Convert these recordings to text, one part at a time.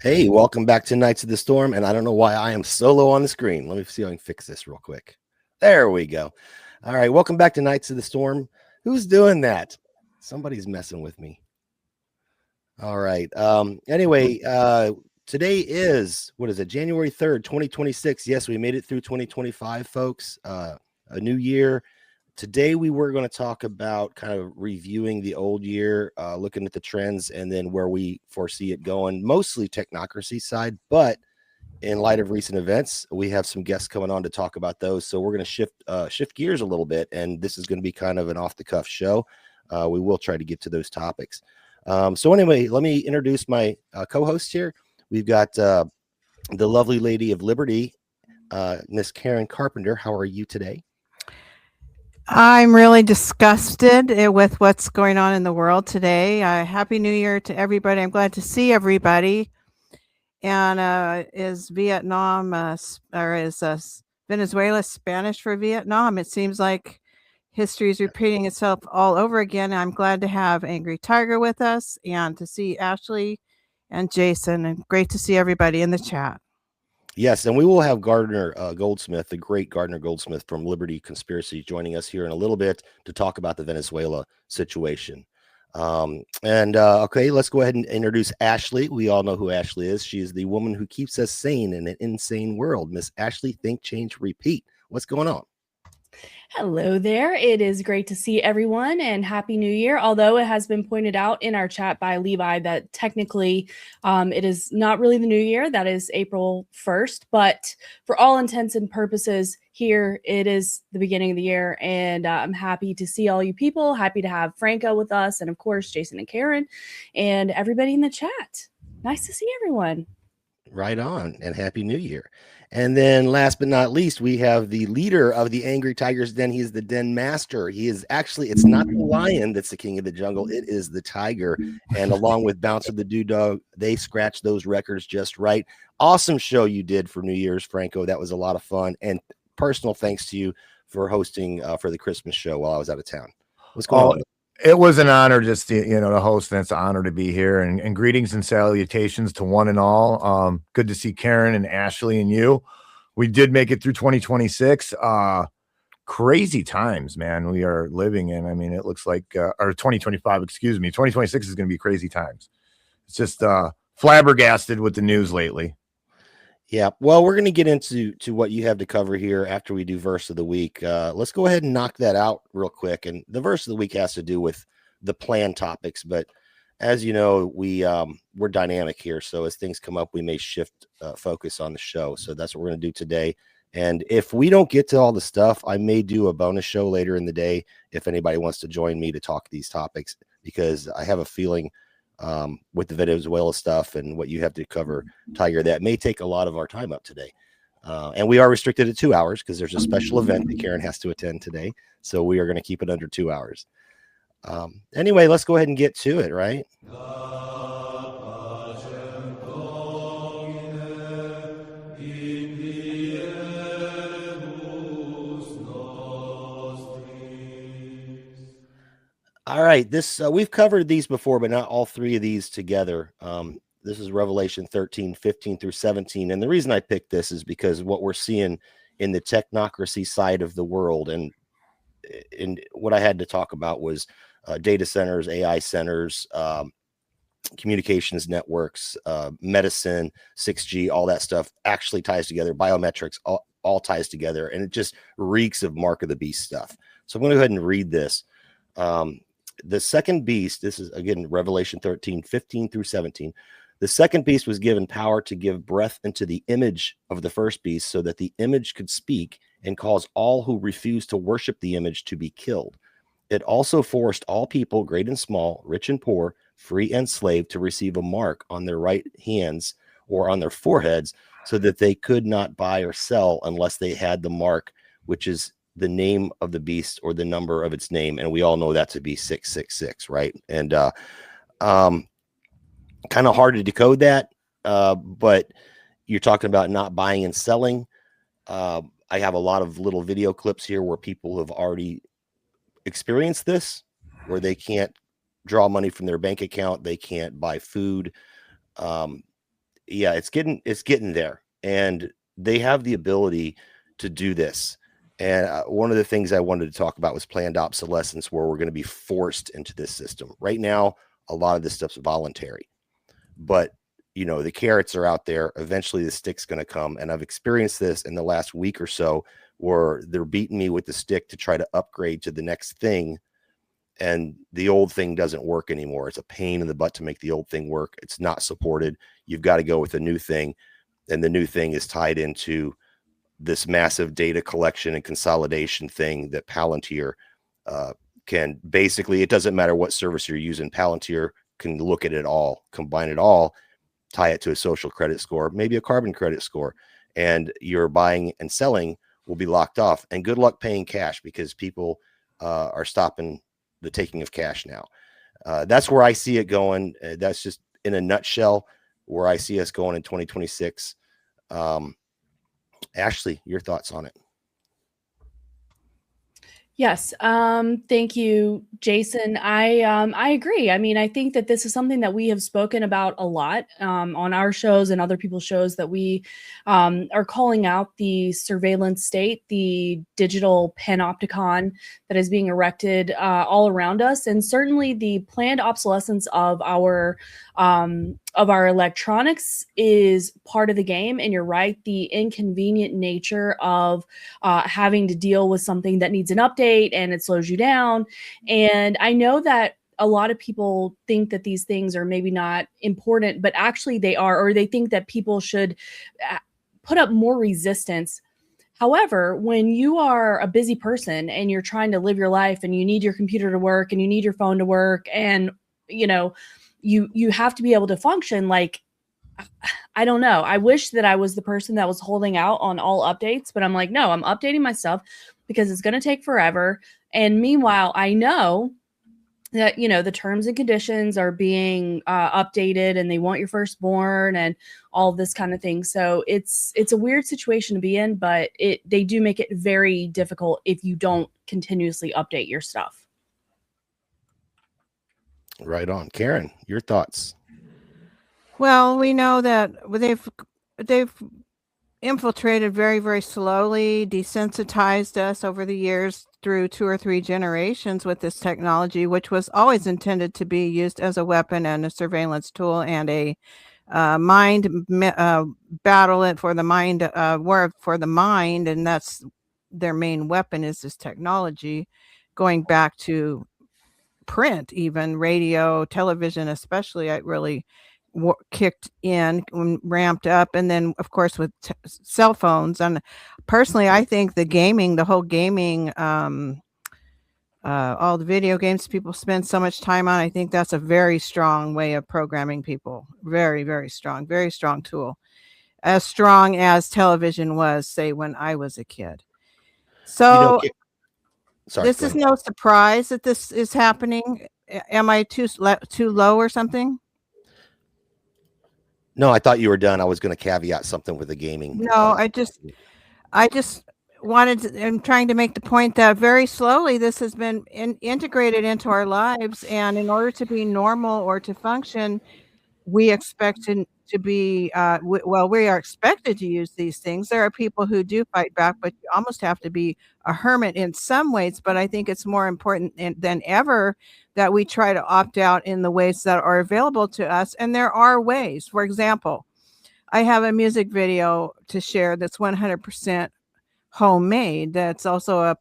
Hey, welcome back to Knights of the Storm. And I don't know why I am solo on the screen. Let me see if I can fix this real quick. There we go. All right, welcome back to Knights of the Storm. Who's doing that? Somebody's messing with me. All right. Anyway, today is, what is it, January 3rd, 2026. Yes, we made it through 2025, folks. A new year. Today, we were going to talk about kind of reviewing the old year, looking at the trends, and then where we foresee it going, mostly technocracy side. But in light of recent events, we have some guests coming on to talk about those. So we're going to shift gears a little bit, and this is going to be kind of an off-the-cuff show. We will try to get to those topics. So anyway, let me introduce my co-host here. We've got the lovely Lady of Liberty, Miss Karen Carpenter. How are you today? I'm really disgusted with what's going on in the world today. Happy New Year to everybody. I'm glad to see everybody. And is Vietnam or is Venezuela Spanish for Vietnam? It seems like history is repeating itself all over again. I'm glad to have Angry Tiger with us and to see Ashley and Jason. And great to see everybody in the chat. Yes, and we will have Gardner Goldsmith, the great Gardner Goldsmith from Liberty Conspiracy, joining us here in a little bit to talk about the Venezuela situation. Okay, let's go ahead and introduce Ashley. We all know who Ashley is. She is the woman who keeps us sane in an insane world. Miss Ashley, think, change, repeat. What's going on? Hello there. It is great to see everyone and Happy New Year. Although it has been pointed out in our chat by Levi that technically it is not really the new year. That is April 1st. But for all intents and purposes, here it is the beginning of the year. And I'm happy to see all you people. Happy to have Franco with us. And of course, Jason and Karen and everybody in the chat. Nice to see everyone. Right on, and Happy New Year. And then last but not least, we have the leader of the Angry Tigers Den. He is the den master. He is actually, it's not the lion that's the king of the jungle. It is the tiger. And along with Bouncer the Dog, they scratched those records just right. Awesome show you did for New Year's, Franco. That was a lot of fun. And personal thanks to you for hosting for the Christmas show while I was out of town. What's going on? It was an honor just to host, and it's an honor to be here. And greetings and salutations to one and all. Good to see Karen and Ashley and you. We did make it through 2026. Crazy times, man, we are living in. I mean, it looks like or 2025, excuse me. 2026 is going to be crazy times. It's just flabbergasted with the news lately. Yeah, well, we're going to get into what you have to cover here after we do verse of the week. Let's go ahead and knock that out real quick. And the verse of the week has to do with the planned topics. But as you know, we're dynamic here. So as things come up, we may shift focus on the show. So that's what we're going to do today. And if we don't get to all the stuff, I may do a bonus show later in the day if anybody wants to join me to talk these topics, because I have a feeling with the Venezuela stuff and what you have to cover, Tiger, that may take a lot of our time up today. And we are restricted to 2 hours because there's a special event that Karen has to attend today. So we are going to keep it under 2 hours. Anyway, let's go ahead and get to it, right? All right, this we've covered these before, but not all three of these together. This is Revelation 13, 15 through 17. And the reason I picked this is because what we're seeing in the technocracy side of the world, and what I had to talk about was data centers, AI centers, communications networks, medicine, 6G, all that stuff actually ties together. Biometrics all ties together, and it just reeks of Mark of the Beast stuff. So I'm going to go ahead and read this. The second beast, this is again Revelation 13, 15 through 17. The second beast was given power to give breath into the image of the first beast, so that the image could speak and cause all who refused to worship the image to be killed. It also forced all people, great and small, rich and poor, free and slave, to receive a mark on their right hands or on their foreheads, so that they could not buy or sell unless they had the mark, which is the name of the beast or the number of its name. And we all know that to be 666, right? And kind of hard to decode that, but you're talking about not buying and selling. I have a lot of little video clips here where people have already experienced this, where they can't draw money from their bank account, they can't buy food. yeah, it's getting there, and they have the ability to do this. And one of the things I wanted to talk about was planned obsolescence, where we're going to be forced into this system. Right now, a lot of this stuff's voluntary, but the carrots are out there. Eventually the stick's going to come. And I've experienced this in the last week or so, where they're beating me with the stick to try to upgrade to the next thing. And the old thing doesn't work anymore. It's a pain in the butt to make the old thing work. It's not supported. You've got to go with a new thing. And the new thing is tied into this massive data collection and consolidation thing that Palantir can basically, it doesn't matter what service you're using. Palantir can look at it all, combine it all, tie it to a social credit score, maybe a carbon credit score, and your buying and selling will be locked off. And good luck paying cash, because people are stopping the taking of cash now. That's where I see it going. That's just in a nutshell where I see us going in 2026. Ashley, your thoughts on it? Yes. Thank you, Jason. I agree. I mean, I think that this is something that we have spoken about a lot on our shows and other people's shows, that we are calling out the surveillance state, the digital panopticon that is being erected all around us, and certainly the planned obsolescence of our electronics is part of the game. And you're right, the inconvenient nature of having to deal with something that needs an update and it slows you down. And I know that a lot of people think that these things are maybe not important, but actually they are, or they think that people should put up more resistance. However, when you are a busy person and you're trying to live your life and you need your computer to work and you need your phone to work, and you have to be able to function. Like, I don't know. I wish that I was the person that was holding out on all updates, but I'm like, no, I'm updating my stuff because it's going to take forever. And meanwhile, I know that, the terms and conditions are being updated, and they want your firstborn and all this kind of thing. So it's a weird situation to be in, but they do make it very difficult if you don't continuously update your stuff. Right on. Karen, your thoughts? Well, we know that they've infiltrated very, very slowly, desensitized us over the years through 2 or 3 generations with this technology, which was always intended to be used as a weapon and a surveillance tool and a mind battle for the mind, war for the mind. And that's their main weapon, is this technology, going back to print, even radio, television, especially. It really kicked in, ramped up, and then of course with cell phones. And personally, I think the whole gaming, all the video games people spend so much time on, I think that's a very strong way of programming people. Very, very strong tool, as strong as television was, say, when I was a kid. So sorry, this is no surprise that this is happening. Am I too low or something? No, I thought you were done. I was going to caveat something with the gaming. No, I just I'm trying to make the point that very slowly this has been integrated into our lives. And in order to be normal or to function, we expect to be, we are expected to use these things. There are people who do fight back, but you almost have to be a hermit in some ways. But I think it's more important than ever that we try to opt out in the ways that are available to us. And there are ways. For example, I have a music video to share that's 100% homemade. That's also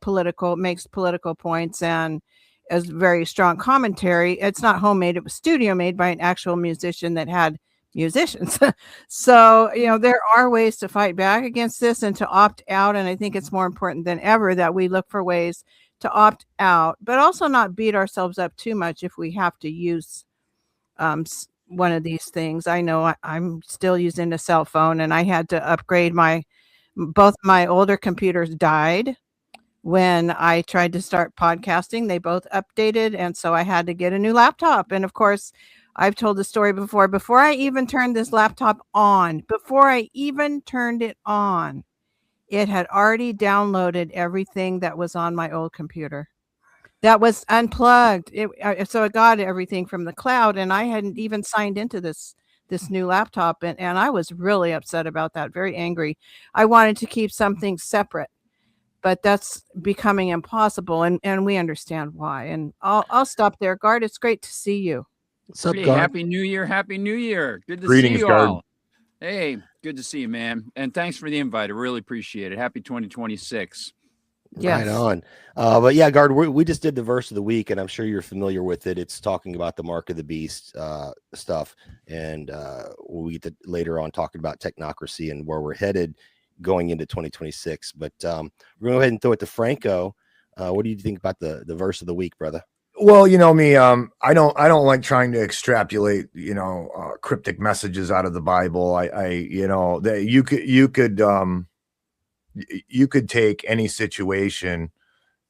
makes political points and is very strong commentary. It's not homemade. It was studio made by an actual musician that had musicians. So, there are ways to fight back against this and to opt out. And I think it's more important than ever that we look for ways to opt out, but also not beat ourselves up too much if we have to use one of these things. I know I'm still using a cell phone, and I had to upgrade both my older computers died when I tried to start podcasting. They both updated, and so I had to get a new laptop. And of course, I've told the story before I even turned this laptop on, it had already downloaded everything that was on my old computer that was unplugged. So it got everything from the cloud, and I hadn't even signed into this this new laptop, and I was really upset about that, very angry. I wanted to keep something separate, but that's becoming impossible, and we understand why. And I'll stop there. Guard, it's great to see you. What's up, Hey, Guard? happy New Year. Happy New Year. Good to Greetings, see you Guard. all. Hey, good to see you, man. And thanks for the invite. I really appreciate it. Happy 2026. Yes. Right on. But yeah, Guard, we just did the verse of the week, and I'm sure you're familiar with it. It's talking about the mark of the beast stuff. And we'll get to later on talking about technocracy and where we're headed going into 2026. But we're going to go ahead and throw it to Franco. What do you think about the verse of the week, brother? Well, you know me, I don't like trying to extrapolate, cryptic messages out of the Bible. That you could take any situation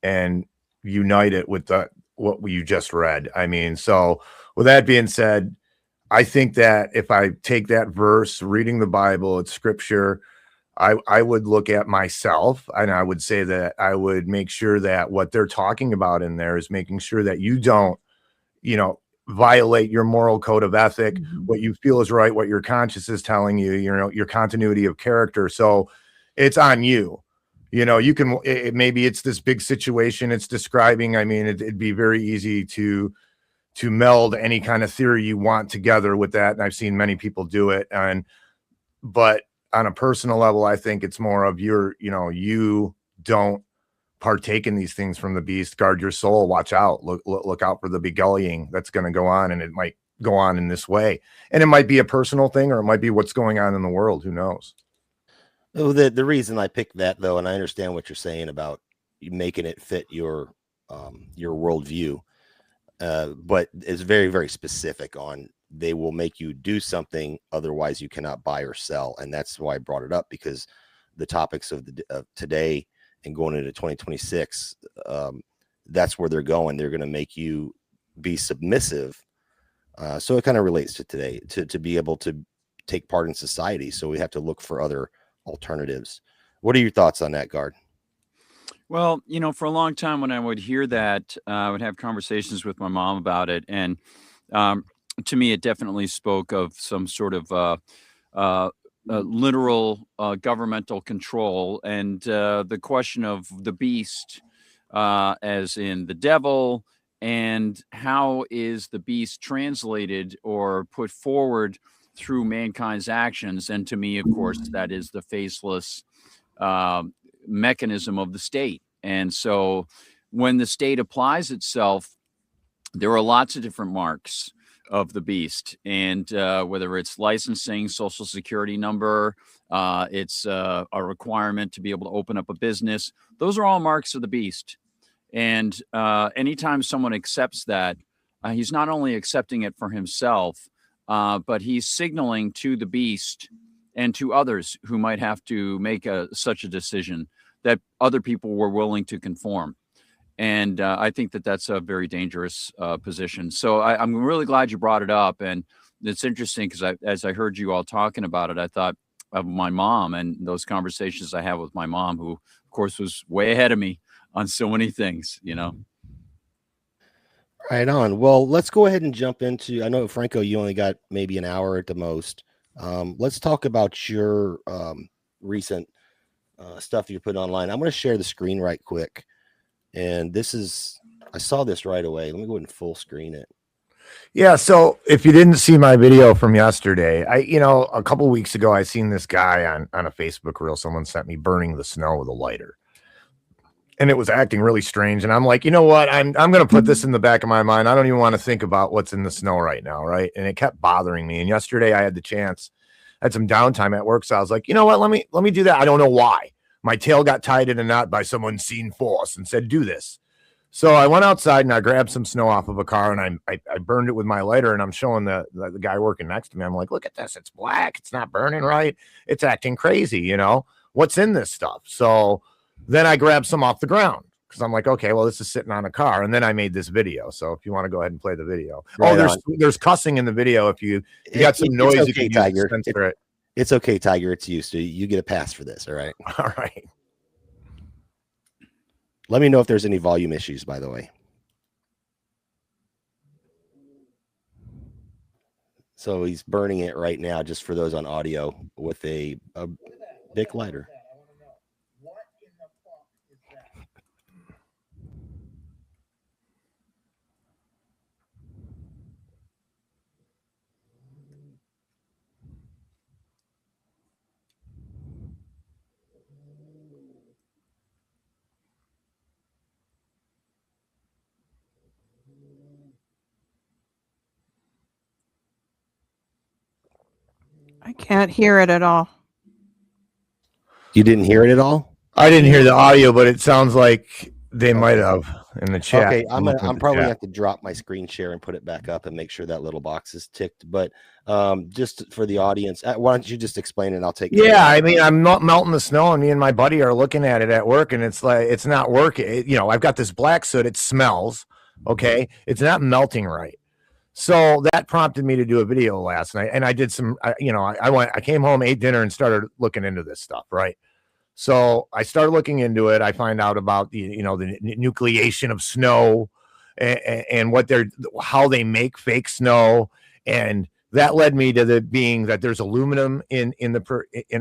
and unite it with what you just read. I mean, so with that being said, I think that if I take that verse, reading the Bible, it's scripture, I would look at myself and I would say that I would make sure that what they're talking about in there is making sure that you don't, violate your moral code of ethic, what you feel is right, what your conscience is telling you, your continuity of character. So it's on you. You can, maybe it's this big situation it's describing. I mean, it'd be very easy to meld any kind of theory you want together with that. And I've seen many people do it. But on a personal level, I think it's more of you don't partake in these things from the beast. Guard your soul. Watch out. Look out for the begullying that's going to go on. And it might go on in this way. And it might be a personal thing, or it might be what's going on in the world. Who knows? Oh, the reason I picked that, though, and I understand what you're saying about you making it fit your worldview, but it's very, very specific on they will make you do something, otherwise you cannot buy or sell. And that's why I brought it up, because the topics of today and going into 2026, that's where they're going. They're going to make you be submissive. So it kind of relates to today, to be able to take part in society. So we have to look for other alternatives. What are your thoughts on that, Guard? Well, for a long time when I would hear that, I would have conversations with my mom about it. And to me, it definitely spoke of some sort of literal governmental control, and the question of the beast, as in the devil, and how is the beast translated or put forward through mankind's actions. And to me, of course, that is the faceless mechanism of the state. And so when the state applies itself, there are lots of different marks of the beast, and whether it's licensing, social security number, it's a requirement to be able to open up a business. Those are all marks of the beast. And anytime someone accepts that, he's not only accepting it for himself, but he's signaling to the beast and to others who might have to make such a decision that other people were willing to conform. And I think that that's a very dangerous position. So I'm really glad you brought it up. And it's interesting because as I heard you all talking about it, I thought of my mom and those conversations I had with my mom, who, of course, was way ahead of me on so many things, Right on. Well, let's go ahead and jump into, I know, Franco, you only got maybe an hour at the most. Let's talk about your recent stuff you put online. I'm going to share the screen right quick. And I saw this right away. Let me go ahead and full screen it. Yeah. So if you didn't see my video from yesterday, a couple of weeks ago, I seen this guy on a Facebook reel. Someone sent me burning the snow with a lighter, and it was acting really strange. And I'm like, you know what? I'm going to put this in the back of my mind. I don't even want to think about what's in the snow right now. Right. And it kept bothering me. And yesterday I had the chance, I had some downtime at work. So I was like, you know what? Let me do that. I don't know why. My tail got tied in a knot by some unseen force and said, do this. So I went outside and I grabbed some snow off of a car, and I burned it with my lighter, and I'm showing the guy working next to me. I'm like, look at this. It's black. It's not burning right. It's acting crazy. What's in this stuff? So then I grabbed some off the ground because I'm like, okay, well, this is sitting on a car. And then I made this video. So if you want to go ahead and play the video. Right there's cussing in the video. If you got some noise, okay, you can Tiger. censor it. It's okay, Tiger. It's you. So you get a pass for this. All right. All right. Let me know if there's any volume issues, by the way. So he's burning it right now, just for those on audio, with a Bic lighter. I can't hear it at all. You didn't hear it at all? I didn't hear the audio, but it sounds like they might have in the chat. Okay, I'm probably gonna have to drop my screen share and put it back up and make sure that little box is ticked. But just for the audience, why don't you just explain it? I'll take care of it. I mean, I'm not melting the snow, and me and my buddy are looking at it at work, and it's like it's not working. You know, I've got this black soot. It smells. Okay, it's not melting right. So that prompted me to do a video last night, and I did some. I came home, ate dinner, and started looking into this stuff. Right. So I started looking into it. I find out about the nucleation of snow and how they make fake snow, and that led me to that there's aluminum in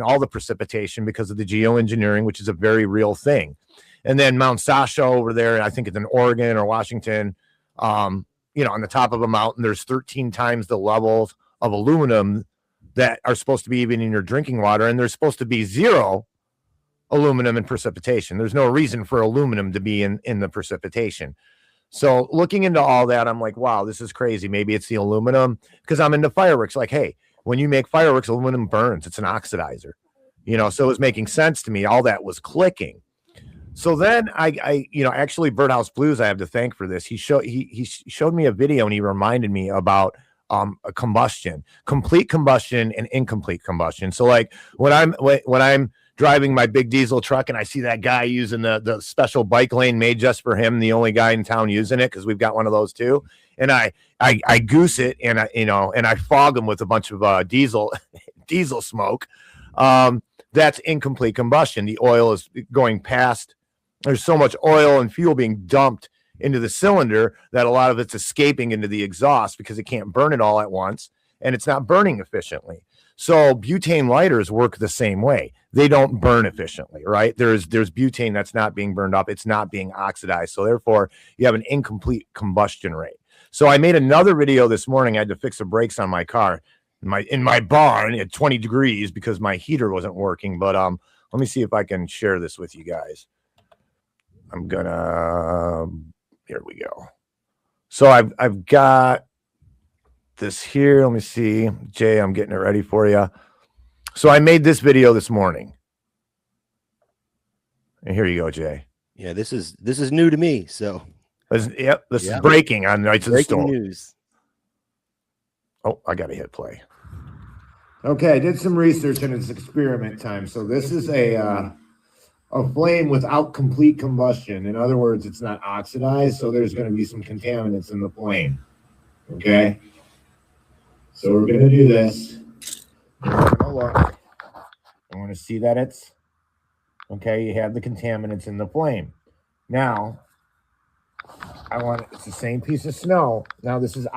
all the precipitation because of the geoengineering, which is a very real thing. And then Mount Sasha over there, I think it's in Oregon or Washington, on the top of a mountain, there's 13 times the levels of aluminum that are supposed to be even in your drinking water, and there's supposed to be zero aluminum in precipitation. There's no reason for aluminum to be in the precipitation. So looking into all that, I'm like, wow, this is crazy. Maybe it's the aluminum, because I'm into fireworks. Like, hey, when you make fireworks, aluminum burns. It's an oxidizer, so it was making sense to me. All that was clicking. So then I actually Birdhouse Blues, I have to thank for this. He showed me a video, and he reminded me about a combustion, complete combustion and incomplete combustion. So like when I'm driving my big diesel truck and I see that guy using the special bike lane made just for him, the only guy in town using it, because we've got one of those too, and I goose it, and I fog him with a bunch of diesel smoke. That's incomplete combustion. The oil is going past. There's so much oil and fuel being dumped into the cylinder that a lot of it's escaping into the exhaust because it can't burn it all at once, and it's not burning efficiently. So butane lighters work the same way. They don't burn efficiently, right? There's butane that's not being burned up. It's not being oxidized. So therefore, you have an incomplete combustion rate. So I made another video this morning. I had to fix the brakes on my car in my barn at 20 degrees because my heater wasn't working. But let me see if I can share this with you guys. I'm gonna, here we go. So I've got this here. Let me see, Jay, I'm getting it ready for you. So I made this video this morning, and here you go, Jay. Yeah, this is new to me. So this is breaking on Nights of the Storm. News. Oh, I gotta hit play. Okay, I did some research, and it's experiment time. So this is a flame without complete combustion. In other words, it's not oxidized, so there's going to be some contaminants in the flame. Okay, so we're going to do this. Look, I want to see that it's okay. You have the contaminants in the flame. Now, it's the same piece of snow. Now this is an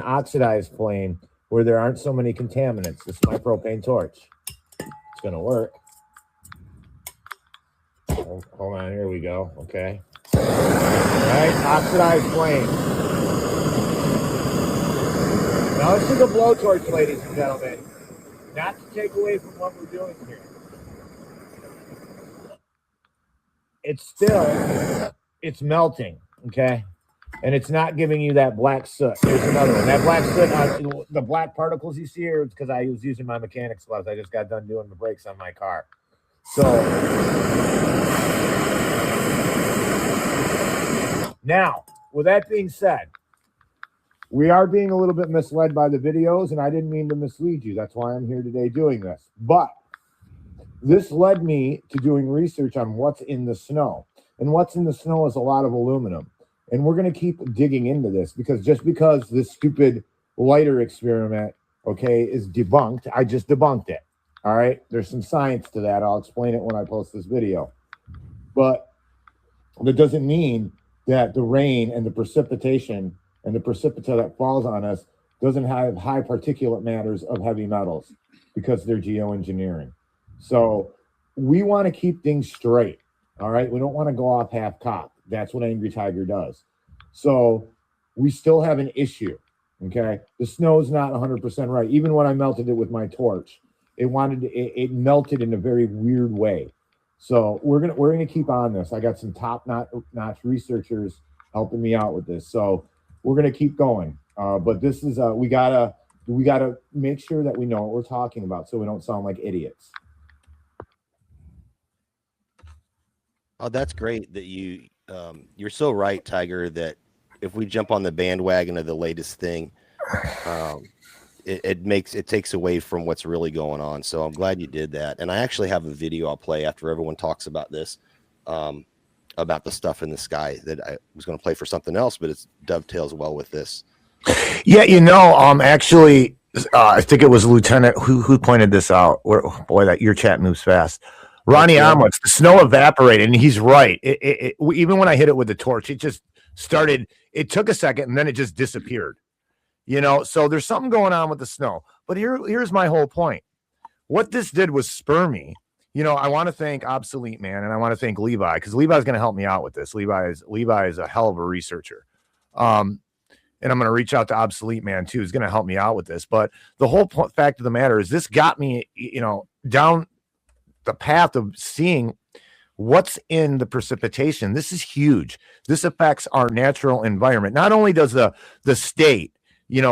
oxidized flame where there aren't so many contaminants. This is my propane torch. It's going to work. Hold on, here we go. Okay. All right, oxidized flame. Now this is a blowtorch, ladies and gentlemen. Not to take away from what we're doing here. It's melting, okay? And it's not giving you that black soot. Here's another one. That black soot, the black particles you see here, it's because I was using my mechanics gloves. I just got done doing the brakes on my car. So now, with that being said, we are being a little bit misled by the videos, and I didn't mean to mislead you. That's why I'm here today doing this. But this led me to doing research on what's in the snow. And what's in the snow is a lot of aluminum. And we're going to keep digging into this because just because this stupid lighter experiment, okay, is debunked, I just debunked it. All right, there's some science to that. I'll explain it when I post this video. But that doesn't mean that the rain and the precipitation and the precipita that falls on us doesn't have high particulate matters of heavy metals because they're geoengineering. So we want to keep things straight. All right. We don't want to go off half cocked. That's what Angry Tiger does. So we still have an issue. Okay. The snow's not 100% right. Even when I melted it with my torch, it melted in a very weird way. So we're gonna keep on this. I got some top-notch researchers helping me out with this. So we're gonna keep going. But this is we gotta make sure that we know what we're talking about so we don't sound like idiots. Oh, that's great that you're so right, Tiger, that if we jump on the bandwagon of the latest thing, it takes away from what's really going on. So I'm glad you did that. And I actually have a video I'll play after everyone talks about this, about the stuff in the sky that I was going to play for something else, but it dovetails well with this. Yeah, actually, I think it was Lieutenant who pointed this out. Boy, that your chat moves fast. Ronnie Omelets, the snow evaporated, and he's right. Even when I hit it with the torch, it just started. It took a second, and then it just disappeared. So there's something going on with the snow. But here's my whole point. What this did was spur me. I want to thank Obsolete Man, and I want to thank Levi, because Levi's going to help me out with this. Levi is a hell of a researcher. And I'm going to reach out to Obsolete Man too, who's going to help me out with this. But the whole fact of the matter is this got me, down the path of seeing what's in the precipitation. This is huge. This affects our natural environment. Not only does the state,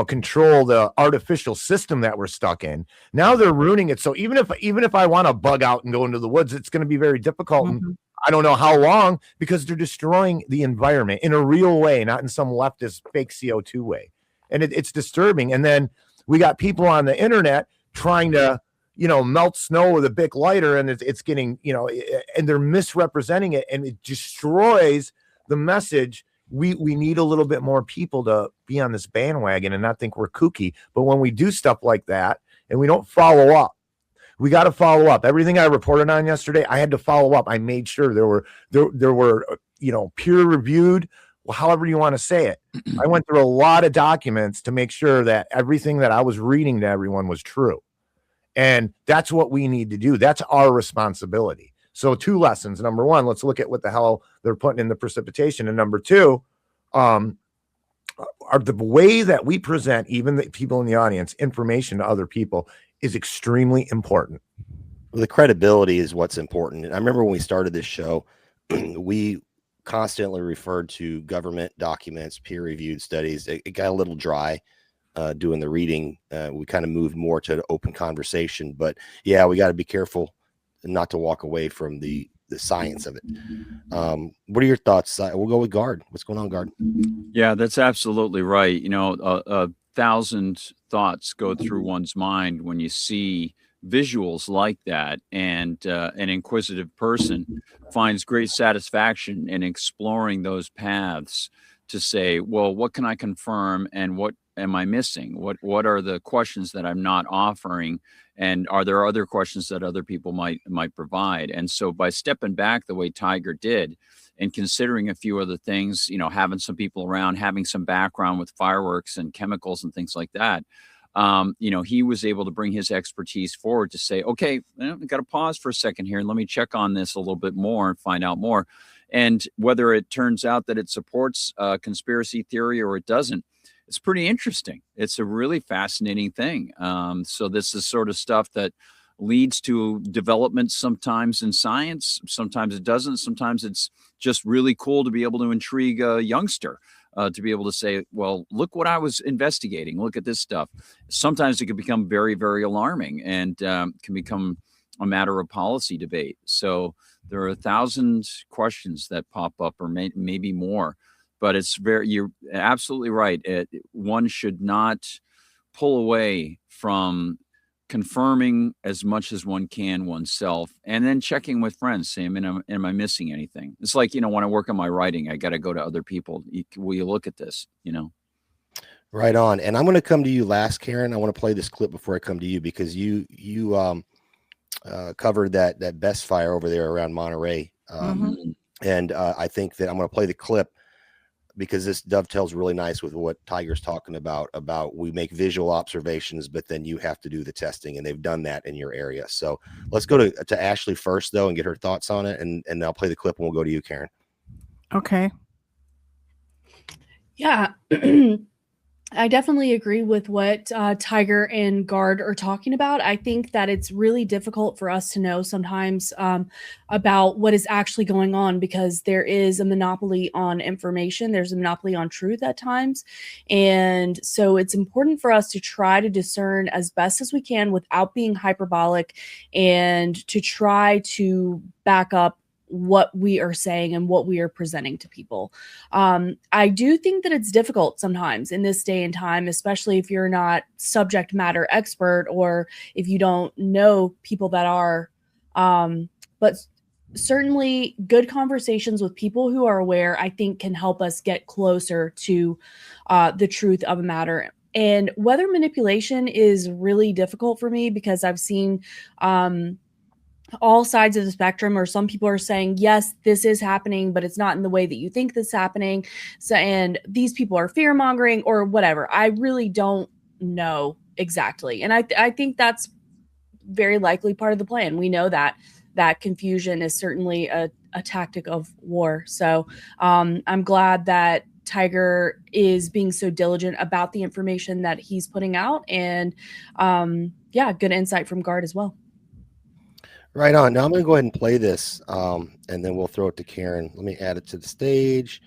control the artificial system that we're stuck in, now they're ruining it. So even if I want to bug out and go into the woods, it's going to be very difficult. Mm-hmm. And I don't know how long, because they're destroying the environment in a real way, not in some leftist fake CO2 way. And it's disturbing. And then we got people on the internet trying to, melt snow with a Bic lighter, and it's getting, and they're misrepresenting it, and it destroys the message. We need a little bit more people to be on this bandwagon and not think we're kooky. But when we do stuff like that and we don't follow up, we got to follow up. Everything I reported on yesterday, I had to follow up. I made sure there were peer reviewed, however you want to say it. I went through a lot of documents to make sure that everything that I was reading to everyone was true. And that's what we need to do. That's our responsibility. So 2 lessons. Number 1, let's look at what the hell they're putting in the precipitation. And number 2, are the way that we present, even the people in the audience, information to other people is extremely important. Well, the credibility is what's important. And I remember when we started this show, we constantly referred to government documents, peer-reviewed studies. It got a little dry doing the reading. We kind of moved more to open conversation. But yeah, we got to be careful not to walk away from the science of it. What are your thoughts? We'll go with Guard. What's going on, Guard? Yeah, that's absolutely right. 1,000 thoughts go through one's mind when you see visuals like that, and an inquisitive person finds great satisfaction in exploring those paths to say, well, what can I confirm and what am I missing? What are the questions that I'm not offering? And are there other questions that other people might provide? And so by stepping back the way Tiger did and considering a few other things, having some people around, having some background with fireworks and chemicals and things like that, he was able to bring his expertise forward to say, okay, I've got to pause for a second here and let me check on this a little bit more and find out more. And whether it turns out that it supports conspiracy theory or it doesn't, it's pretty interesting. It's a really fascinating thing. So this is sort of stuff that leads to development sometimes in science. Sometimes it doesn't. Sometimes it's just really cool to be able to intrigue a youngster, to be able to say, well, look what I was investigating. Look at this stuff. Sometimes it can become very, very alarming and can become a matter of policy debate. So there are 1,000 questions that pop up, or maybe more. But you're absolutely right. One should not pull away from confirming as much as one can oneself, and then checking with friends, saying, am I missing anything? It's like, when I work on my writing, I got to go to other people. Will you look at this? Right on. And I'm going to come to you last, Karen. I want to play this clip before I come to you, because you covered that best fire over there around Monterey. And I think that I'm going to play the clip because this dovetails really nice with what Tiger's talking about we make visual observations, but then you have to do the testing, and they've done that in your area. So let's go to Ashley first, though, and get her thoughts on it, and I'll play the clip and we'll go to you, Karen. Okay. Yeah, I definitely agree with what Tiger and Guard are talking about. I think that it's really difficult for us to know sometimes about what is actually going on, because there is a monopoly on information. There's a monopoly on truth at times. And so it's important for us to try to discern as best as we can without being hyperbolic, and to try to back up what we are saying and what we are presenting to people. I do think that it's difficult sometimes in this day and time, especially if you're not subject matter expert or if you don't know people that are, but certainly good conversations with people who are aware, I think, can help us get closer to the truth of a matter. And weather manipulation is really difficult for me, because I've seen all sides of the spectrum, or some people are saying, yes, this is happening, but it's not in the way that you think this is happening. So, and these people are fear mongering or whatever. I really don't know exactly. And I think that's very likely part of the plan. We know that confusion is certainly a tactic of war. So I'm glad that Tiger is being so diligent about the information that he's putting out. And yeah, good insight from Guard as well. Right on. Now I'm going to go ahead and play this, and then we'll throw it to Karen. Let me add it to the stage.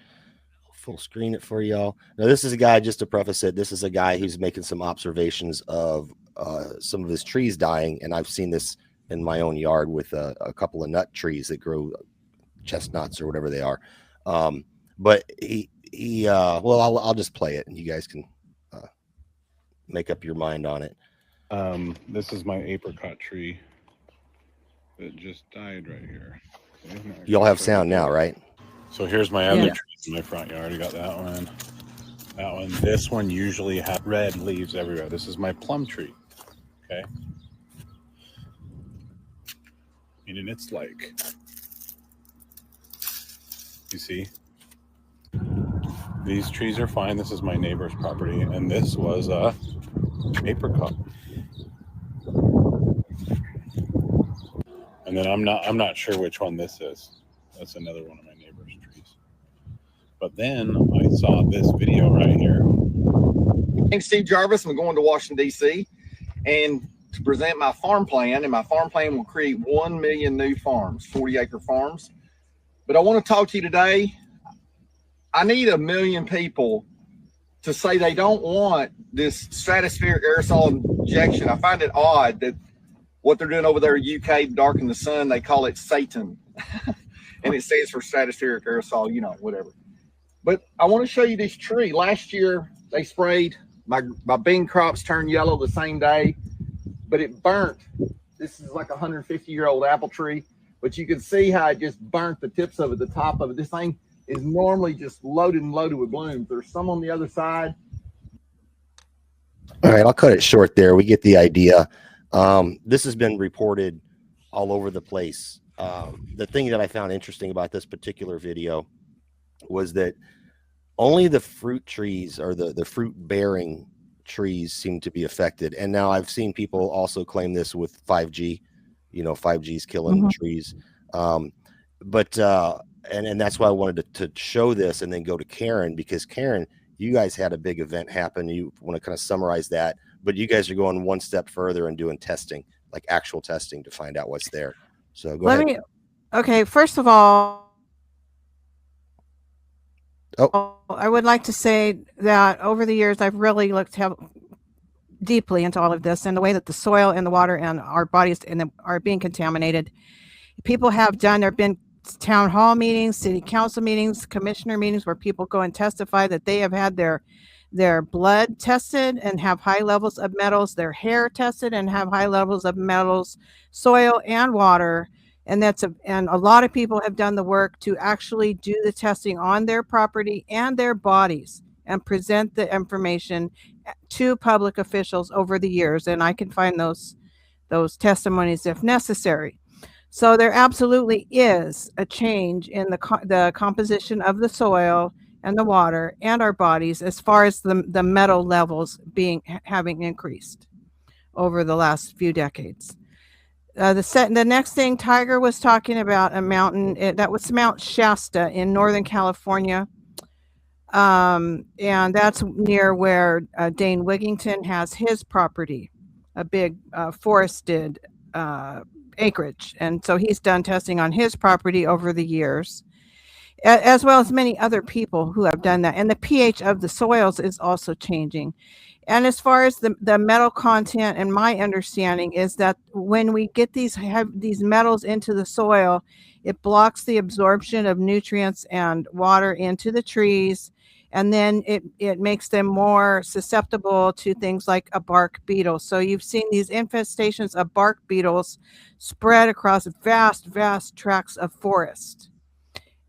Full screen it for y'all. Now, this is a guy, just to preface it, this is a guy who's making some observations of some of his trees dying, and I've seen this in my own yard with a couple of nut trees that grow chestnuts or whatever they are. But well, I'll just play it, and you guys can make up your mind on it. This is my apricot tree that just died right here. Y'all have sound now, right? So here's my other trees in my front yard. I got that one. That one. This one usually has red leaves everywhere. This is my plum tree. Okay. And it's like, you see, these trees are fine. This is my neighbor's property, and this was a apricot. And then I'm not sure which one this is. That's another one of my neighbor's trees. But then I saw this video right here. I'm Steve Jarvis. I'm going to Washington, D.C. and to present my farm plan. And my farm plan will create 1 million new farms, 40-acre farms. But I want to talk to you today. I need 1 million people to say they don't want this stratospheric aerosol injection. I find it odd that what they're doing over there in UK, dark in the sun, they call it Satan. And it stands for stratospheric aerosol, you know, whatever. But I want to show you this tree. Last year, they sprayed, my bean crops turned yellow the same day, but it burnt. This is like a 150-year-old apple tree, but you can see how it just burnt the tips of it, the top of it. This thing is normally just loaded and loaded with blooms. There's some on the other side. All right, I'll cut it short there. We get the idea. This has been reported all over the place. The thing that I found interesting about this particular video was that only the fruit trees, or the fruit bearing trees, seem to be affected. And now I've seen people also claim this with 5G, you know, 5G is killing the trees. But that's why I wanted to show this and then go to Karen, because Karen, you guys had a big event happen. You want to kind of summarize that, but you guys are going one step further and doing testing, like actual testing, to find out what's there. So go ahead. Okay, first of all, I would like to say that over the years, I've really looked deeply into all of this, and the way that the soil and the water and our bodies are being contaminated. People have done, there have been town hall meetings, city council meetings, commissioner meetings where people go and testify that they have had their blood tested and have high levels of metals, their hair tested and have high levels of metals, soil and water. And a lot of people have done the work to actually do the testing on their property and their bodies and present the information to public officials over the years. And I can find those testimonies if necessary. So there absolutely is a change in the composition of the soil and the water and our bodies as far as the metal levels having increased over the last few decades. The next thing, Tiger was talking about a mountain that was Mount Shasta in Northern California. And that's near where Dane Wigington has his property, a big forested acreage. And so he's done testing on his property over the years, as well as many other people who have done that. And the pH of the soils is also changing. And as far as the metal content, and my understanding is that when we get these metals into the soil, it blocks the absorption of nutrients and water into the trees. And then it makes them more susceptible to things like a bark beetle. So you've seen these infestations of bark beetles spread across vast tracts of forest.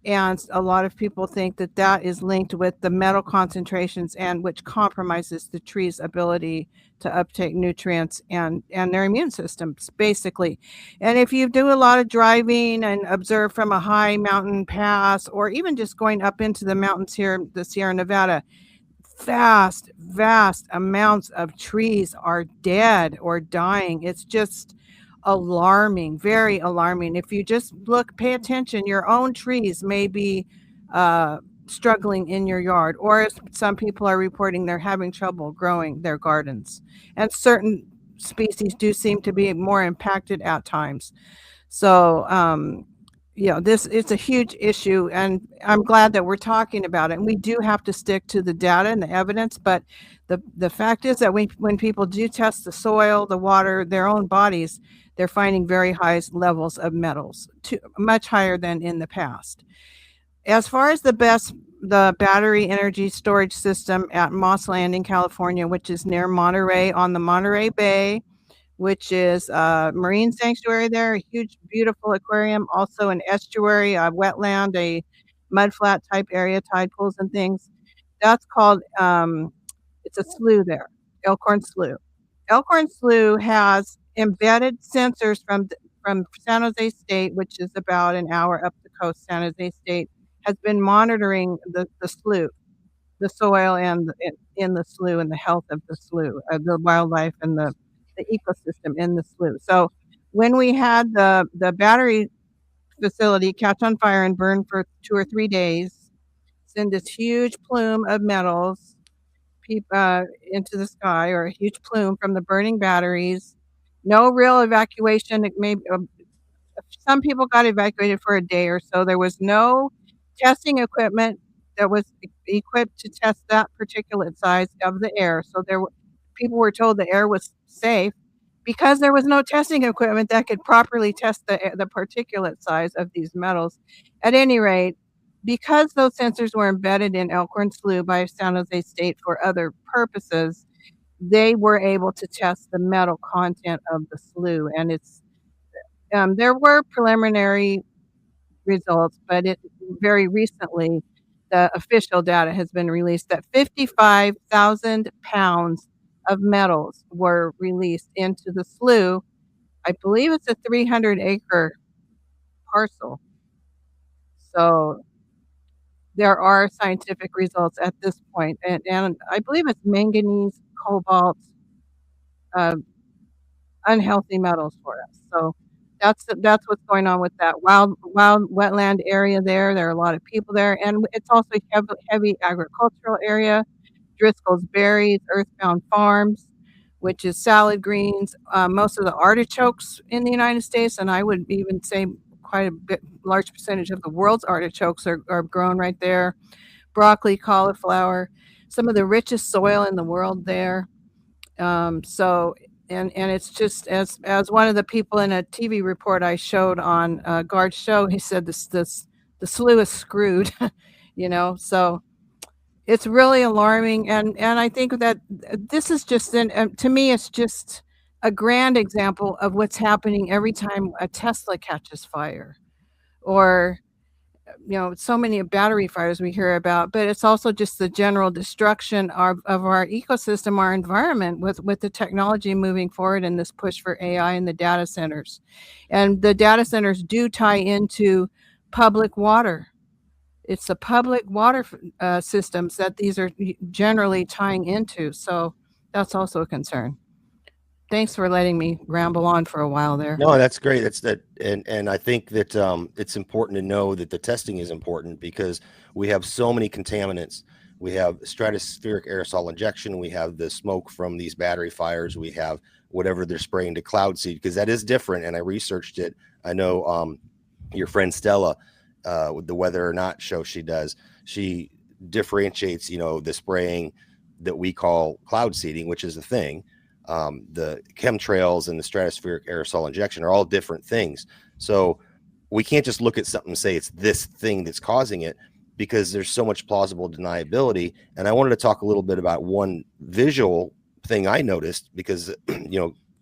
And a lot of people think that that is linked with the metal concentrations, and which compromises the tree's ability to uptake nutrients and their immune systems, basically. And if you do a lot of driving and observe from a high mountain pass, or even just going up into the mountains here, the Sierra Nevada, vast amounts of trees are dead or dying. It's just alarming, very alarming. If you just pay attention, your own trees may be struggling in your yard, or as some people are reporting, they're having trouble growing their gardens. And certain species do seem to be more impacted at times. So it's a huge issue, and I'm glad that we're talking about it. And we do have to stick to the data and the evidence, but the fact is that when people do test the soil, the water, their own bodies, they're finding very high levels of metals, much higher than in the past. As far as the battery energy storage system at Moss Landing, California, which is near Monterey on the Monterey Bay, which is a marine sanctuary there, a huge, beautiful aquarium, also an estuary, a wetland, a mudflat type area, tide pools and things. That's called, it's a slough there, Elkhorn Slough. Elkhorn Slough has embedded sensors from San Jose State, which is about an hour up the coast. San Jose State has been monitoring the slough, the soil and in the slough, and the health of the slough, the wildlife and the ecosystem in the slough. So when we had the battery facility catch on fire and burn for 2 or 3 days, send this huge plume of metals into the sky, or a huge plume from the burning batteries. No real evacuation. Some people got evacuated for a day or so. There was no testing equipment that was equipped to test that particulate size of the air. So people were told the air was safe because there was no testing equipment that could properly test the particulate size of these metals. At any rate, because those sensors were embedded in Elkhorn Slough by San Jose State for other purposes, they were able to test the metal content of the slough. And there were preliminary results, but very recently, the official data has been released that 55,000 pounds of metals were released into the slough. I believe it's a 300-acre parcel. So there are scientific results at this point, and I believe it's manganese, cobalt, unhealthy metals for us. So that's what's going on with that wild wetland area there. There are a lot of people there, and it's also a heavy agricultural area. Driscoll's Berries, Earthbound Farms, which is salad greens, most of the artichokes in the United States, and I would even say quite a large percentage of the world's artichokes are grown right there. Broccoli, cauliflower, some of the richest soil in the world there. So it's just as one of the people in a TV report I showed on Guard's show, he said the slough is screwed, so it's really alarming. And I think that this is just to me, it's just a grand example of what's happening every time a Tesla catches fire, or so many battery fires we hear about. But it's also just the general destruction of our ecosystem, our environment, with the technology moving forward and this push for AI and the data centers. And the data centers do tie into public water. it's the public water systems that these are generally tying into. So that's also a concern. Thanks for letting me ramble on for a while there. No, that's great. That's that, and I think that it's important to know that the testing is important because we have so many contaminants. We have stratospheric aerosol injection. We have the smoke from these battery fires. We have whatever they're spraying to cloud seed, because that is different. And I researched it. I know your friend Stella, with the Whether or Not show she does, she differentiates, the spraying that we call cloud seeding, which is a thing. The chemtrails and the stratospheric aerosol injection are all different things. So we can't just look at something and say it's this thing that's causing it, because there's so much plausible deniability. And I wanted to talk a little bit about one visual thing I noticed, because,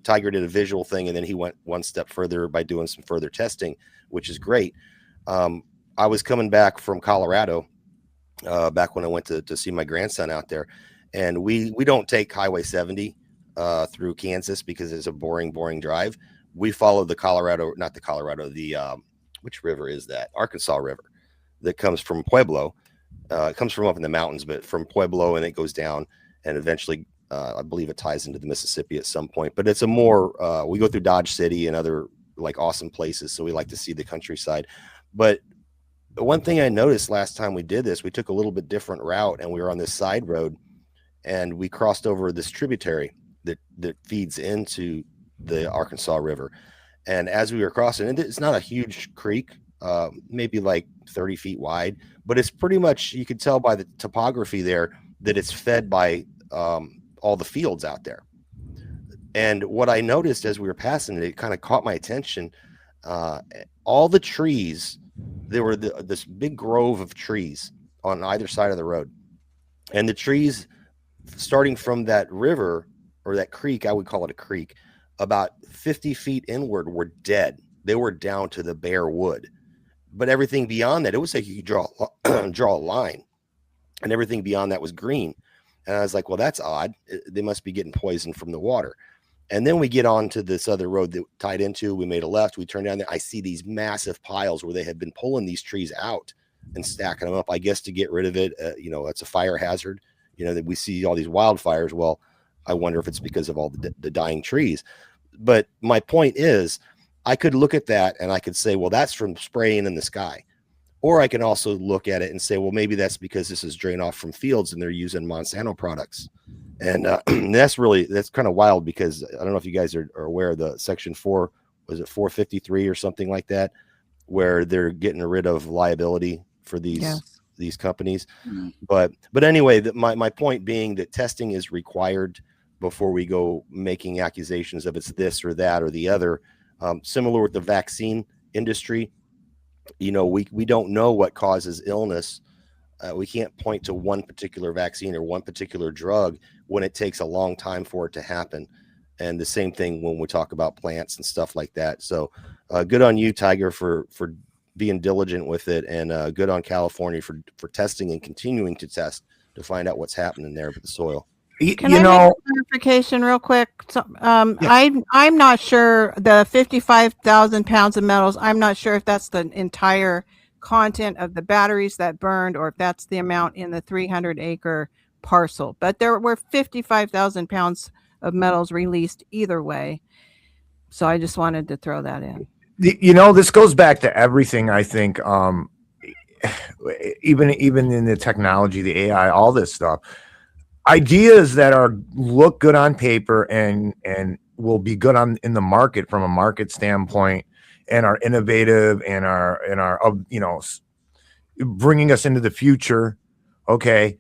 Tiger did a visual thing and then he went one step further by doing some further testing, which is great. I was coming back from Colorado back when I went to see my grandson out there, and we don't take Highway 70 through Kansas because it's a boring drive. We follow the which river is that? Arkansas River that comes from Pueblo. It comes from up in the mountains, but from Pueblo, and it goes down and eventually I believe it ties into the Mississippi at some point. But it's a more we go through Dodge City and other like awesome places, so we like to see the countryside. But the one thing I noticed last time we did this, we took a little bit different route, and we were on this side road, and we crossed over this tributary that feeds into the Arkansas River. And as we were crossing, and it's not a huge creek, maybe like 30 feet wide, but it's pretty much, you could tell by the topography there that it's fed by all the fields out there. And what I noticed as we were passing it kind of caught my attention. All the trees, there were this big grove of trees on either side of the road. And the trees starting from that river, or that creek, I would call it a creek, about 50 feet inward were dead. They were down to the bare wood. But everything beyond that, it was like you could draw a line, and everything beyond that was green. And I was like, well, that's odd. They must be getting poisoned from the water. And then we get on to this other road that tied into, we made a left, we turned down there. I see these massive piles where they had been pulling these trees out and stacking them up, I guess, to get rid of it. It's a fire hazard, that we see all these wildfires. Well, I wonder if it's because of all the dying trees. But my point is, I could look at that and I could say, well, that's from spraying in the sky. Or I can also look at it and say, well, maybe that's because this is drained off from fields and they're using Monsanto products. And that's kind of wild, because I don't know if you guys are aware of the Section 4, was it 453 or something like that, where they're getting rid of liability for these companies. Mm-hmm. But anyway, my point being that testing is required before we go making accusations of it's this or that or the other. Similar with the vaccine industry, we don't know what causes illness. We can't point to one particular vaccine or one particular drug when it takes a long time for it to happen. And the same thing when we talk about plants and stuff like that. So good on you, Tiger, for being diligent with it, and good on California for testing and continuing to test to find out what's happening there with the soil. Can I make a clarification real quick? So, I'm not sure the 55,000 pounds of metals. I'm not sure if that's the entire content of the batteries that burned, or if that's the amount in the 300-acre parcel. But there were 55,000 pounds of metals released either way. So I just wanted to throw that in. This goes back to everything. I think, even in the technology, the AI, all this stuff. Ideas that look good on paper and will be good in the market from a market standpoint, and are innovative and are bringing us into the future. Okay,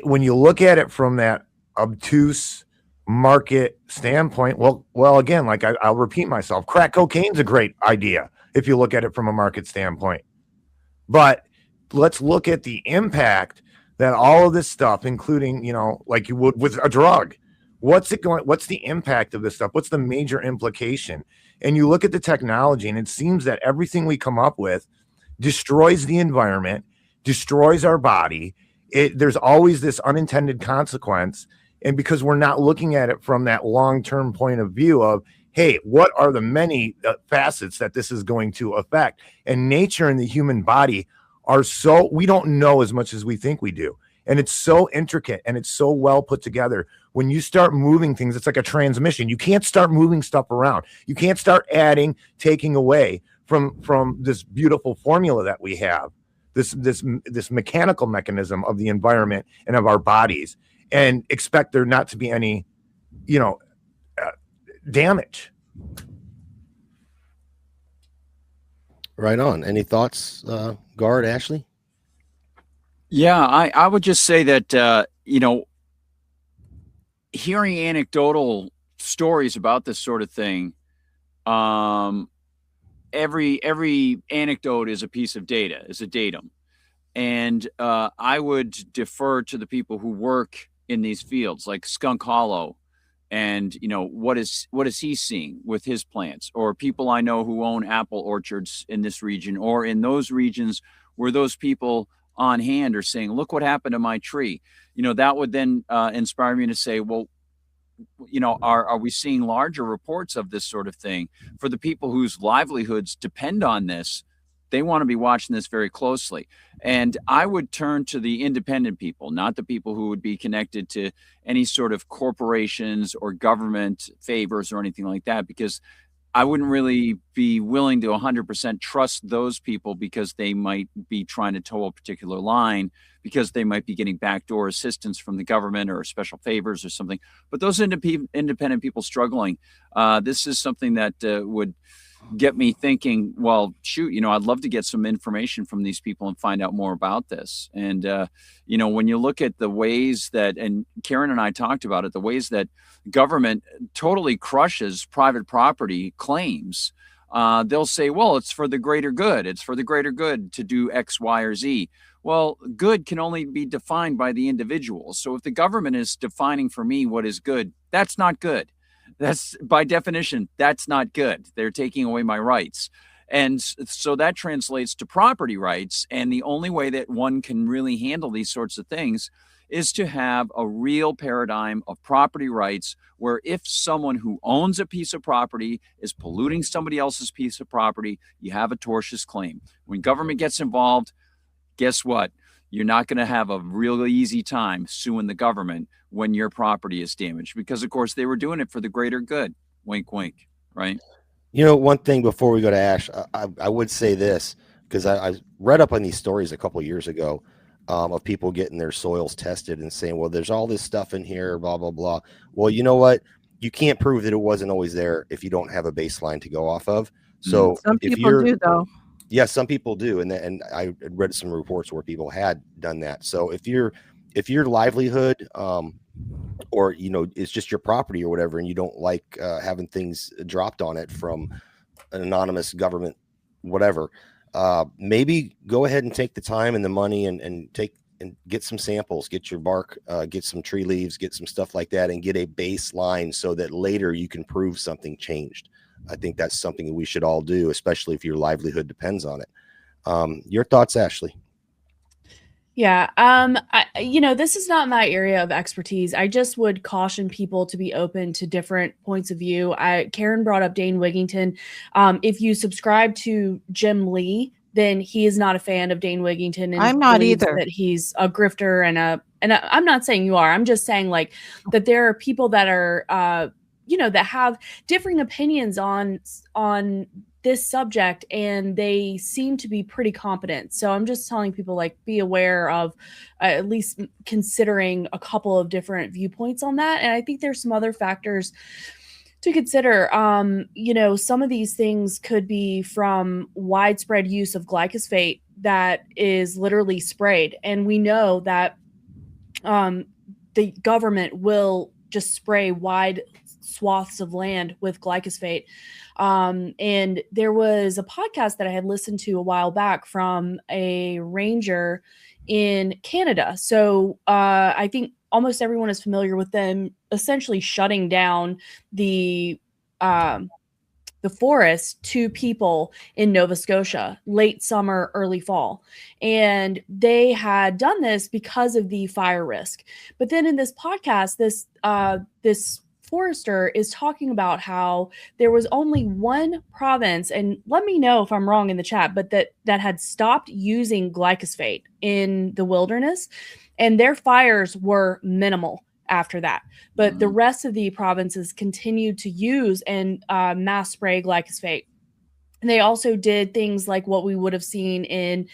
when you look at it from that obtuse market standpoint, well, again, like I'll repeat myself, crack cocaine's a great idea if you look at it from a market standpoint. But let's look at the impact that all of this stuff, including, like you would with a drug, what's the impact of this stuff? What's the major implication? And you look at the technology, and it seems that everything we come up with destroys the environment, destroys our body. There's always this unintended consequence. And because we're not looking at it from that long-term point of view of, hey, what are the many facets that this is going to affect? And nature and the human body are so, we don't know as much as we think we do. And it's so intricate and it's so well put together. When you start moving things, it's like a transmission. You can't start moving stuff around. You can't start adding, taking away from this beautiful formula that we have, this mechanical mechanism of the environment and of our bodies, and expect there not to be any, damage. Right on. Any thoughts, Guard, Ashley? Yeah, I would just say that, hearing anecdotal stories about this sort of thing, every anecdote is a piece of data, is a datum. And I would defer to the people who work in these fields, like Skunk Hollow, and what is he seeing with his plants, or people I know who own apple orchards in this region or in those regions where those people on hand are saying, look what happened to my tree. That would then inspire me to say, well, are we seeing larger reports of this sort of thing? For the people whose livelihoods depend on this, they want to be watching this very closely. And I would turn to the independent people, not the people who would be connected to any sort of corporations or government favors or anything like that, because I wouldn't really be willing to 100% trust those people, because they might be trying to toe a particular line, because they might be getting backdoor assistance from the government or special favors or something. But those independent people struggling, this is something that would get me thinking, well, shoot, I'd love to get some information from these people and find out more about this. And, when you look at the ways that, and Karen and I talked about it, the ways that government totally crushes private property claims, they'll say, well, it's for the greater good. It's for the greater good to do X, Y, or Z. Well, good can only be defined by the individual. So if the government is defining for me what is good, that's not good. That's, by definition, that's not good. They're taking away my rights. And so that translates to property rights. And the only way that one can really handle these sorts of things is to have a real paradigm of property rights, where if someone who owns a piece of property is polluting somebody else's piece of property, you have a tortious claim. When government gets involved, guess what? You're not going to have a really easy time suing the government when your property is damaged, because, of course, they were doing it for the greater good. Wink, wink, right? One thing before we go to Ash, I would say this, because I read up on these stories a couple of years ago of people getting their soils tested and saying, well, there's all this stuff in here, blah, blah, blah. Well, you know what? You can't prove that it wasn't always there if you don't have a baseline to go off of. So some people do, though. Yeah, some people do. And I read some reports where people had done that. So if your livelihood or, it's just your property or whatever, and you don't like having things dropped on it from an anonymous government, whatever, maybe go ahead and take the time and the money and get some samples, get your bark, get some tree leaves, get some stuff like that, and get a baseline so that later you can prove something changed. I think that's something that we should all do, especially if your livelihood depends on it. Your thoughts, Ashley? Yeah. This is not my area of expertise. I just would caution people to be open to different points of view. Karen brought up Dane Wigington. If you subscribe to Jim Lee, then he is not a fan of Dane Wigington. And I'm not either. That he's a grifter and I'm not saying you are. I'm just saying that there are people that are, that have differing opinions on this subject, and they seem to be pretty competent. So I'm just telling people, be aware of at least considering a couple of different viewpoints on that. And I think there's some other factors to consider. Some of these things could be from widespread use of glyphosate that is literally sprayed. And we know that the government will just spray wide swaths of land with glyphosate. And there was a podcast that I had listened to a while back from a ranger in Canada. So I think almost everyone is familiar with them essentially shutting down the forest to people in Nova Scotia, late summer, early fall. And they had done this because of the fire risk. But then in this podcast, this forester is talking about how there was only one province, and let me know if I'm wrong in the chat, but that had stopped using glyphosate in the wilderness, and their fires were minimal after that. But the rest of the provinces continued to use and mass spray glyphosate. And they also did things like what we would have seen in,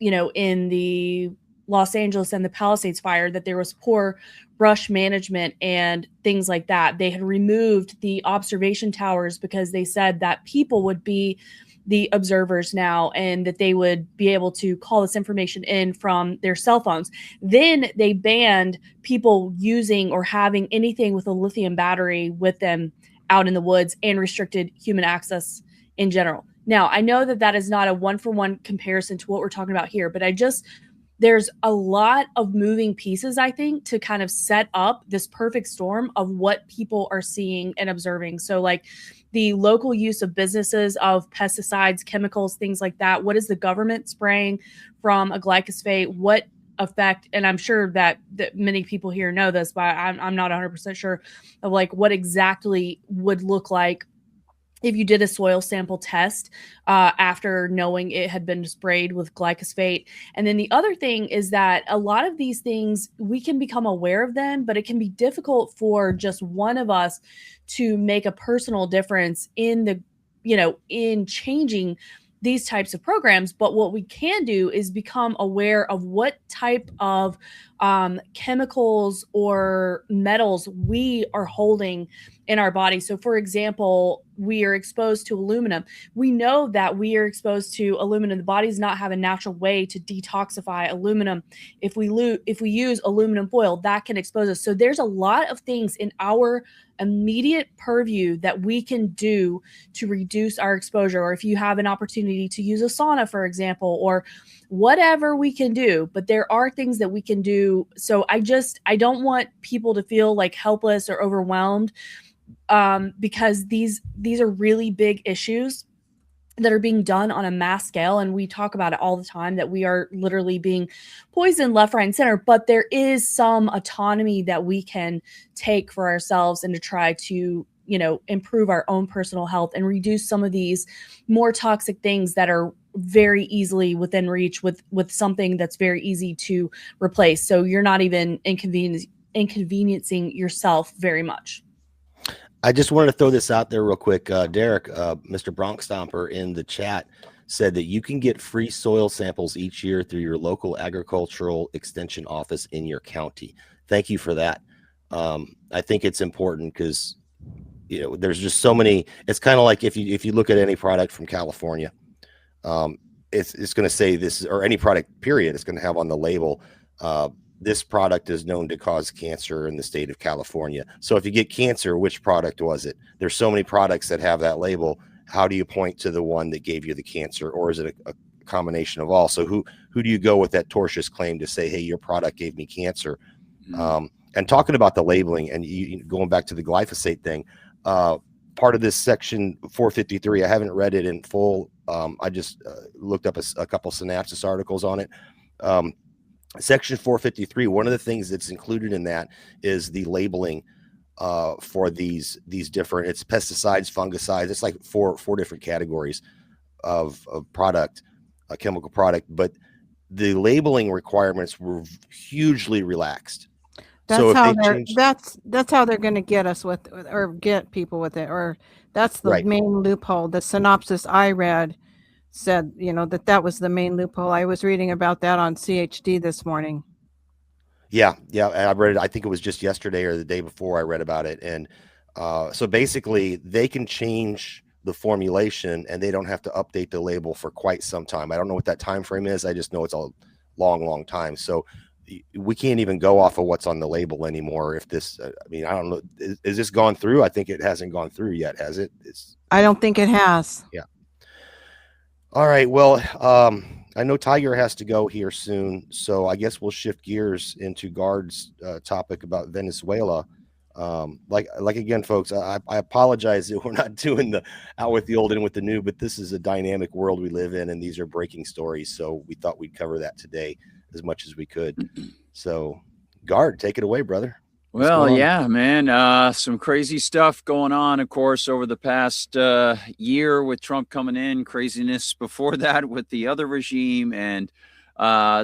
in the Los Angeles and the Palisades fire, that there was poor brush management and things like that. They had removed the observation towers because they said that people would be the observers now, and that they would be able to call this information in from their cell phones. Then they banned people using or having anything with a lithium battery with them out in the woods, and restricted human access in general. Now, I know that that is not a one-for-one comparison to what we're talking about here, but there's a lot of moving pieces, I think, to kind of set up this perfect storm of what people are seeing and observing. So like the local use of businesses of pesticides, chemicals, things like that. What is the government spraying from a glyphosate? What effect? And I'm sure that many people here know this, but I'm not 100% sure of like what exactly would look like if you did a soil sample test after knowing it had been sprayed with glyphosate. And then the other thing is that a lot of these things, we can become aware of them, but it can be difficult for just one of us to make a personal difference in in changing these types of programs. But what we can do is become aware of what type of chemicals or metals we are holding in our body. So for example, we are exposed to aluminum. We know that we are exposed to aluminum. The body does not have a natural way to detoxify aluminum. If we use aluminum foil, that can expose us. So there's a lot of things in our immediate purview that we can do to reduce our exposure. Or if you have an opportunity to use a sauna, for example, or whatever we can do, but there are things that we can do. So I don't want people to feel like helpless or overwhelmed, because these are really big issues that are being done on a mass scale. And we talk about it all the time, that we are literally being poisoned left, right, and center. But there is some autonomy that we can take for ourselves and to try to, improve our own personal health and reduce some of these more toxic things that are very easily within reach with something that's very easy to replace. So you're not even inconveniencing yourself very much. I just wanted to throw this out there real quick. Derek, Mr. Bronx Stomper in the chat said that you can get free soil samples each year through your local agricultural extension office in your county. Thank you for that. I think it's important because, there's just so many. It's kind of like if you look at any product from California, it's going to say this, or any product period, it's going to have on the label, this product is known to cause cancer in the state of California. So if you get cancer, which product was it? There's so many products that have that label. How do you point to the one that gave you the cancer, or is it a combination of all? So who do you go with that tortious claim to say, hey, your product gave me cancer? And talking about the labeling, and going back to the glyphosate thing, part of this section 453, I haven't read it in full. I just looked up a couple Synapsis articles on it. Section 453, one of the things that's included in that is the labeling for these different, it's pesticides, fungicides. It's like four different categories of product, a chemical product, but the labeling requirements were hugely relaxed. That's how they're going to get us with, or get people with it, or that's the main loophole. The synopsis I read said, that was the main loophole. I was reading about that on CHD this morning. Yeah. I read it. I think it was just yesterday or the day before I read about it. And so basically they can change the formulation and they don't have to update the label for quite some time. I don't know what that time frame is. I just know it's a long time. So we can't even go off of what's on the label anymore. If this, I don't know, is this gone through? I think it hasn't gone through yet, has it? I don't think it has. Yeah. All right. Well, I know Tiger has to go here soon, so I guess we'll shift gears into Guard's topic about Venezuela. Like again, folks, I apologize that we're not doing the out with the old and with the new, but this is a dynamic world we live in, and these are breaking stories. So we thought we'd cover that today as much as we could. So, Guard, take it away, brother. Well, going on? yeah, man. Some crazy stuff going on, of course, over the past year with Trump coming in, craziness before that with the other regime. And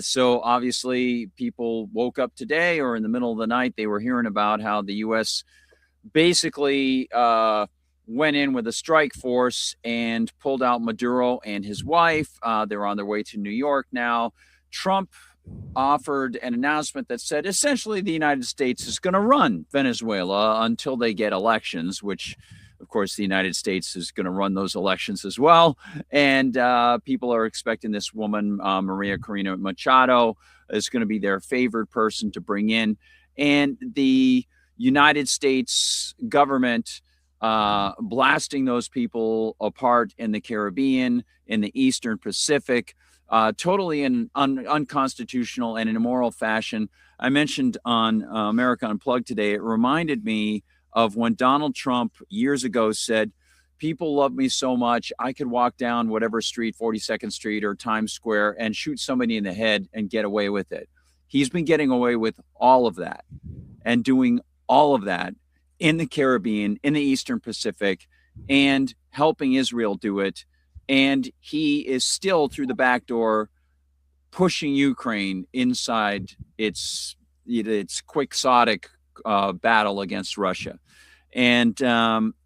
so obviously people woke up today or in the middle of the night, they were hearing about how the U.S. basically went in with a strike force and pulled out Maduro and his wife. They're on their way to New York now. Trump offered an announcement that said essentially the United States is going to run Venezuela until they get elections, which of course the United States is going to run those elections as well. And people are expecting this woman, Maria Corina Machado, is going to be their favored person to bring in. And the United States government blasting those people apart in the Caribbean, in the Eastern Pacific, totally unconstitutional and in a immoral fashion. I mentioned on America Unplugged today, it reminded me of when Donald Trump years ago said, people love me so much, I could walk down whatever street, 42nd Street or Times Square, and shoot somebody in the head and get away with it. He's been getting away with all of that and doing all of that in the Caribbean, in the Eastern Pacific, and helping Israel do it. And he is still through the back door pushing Ukraine inside its quixotic battle against Russia. And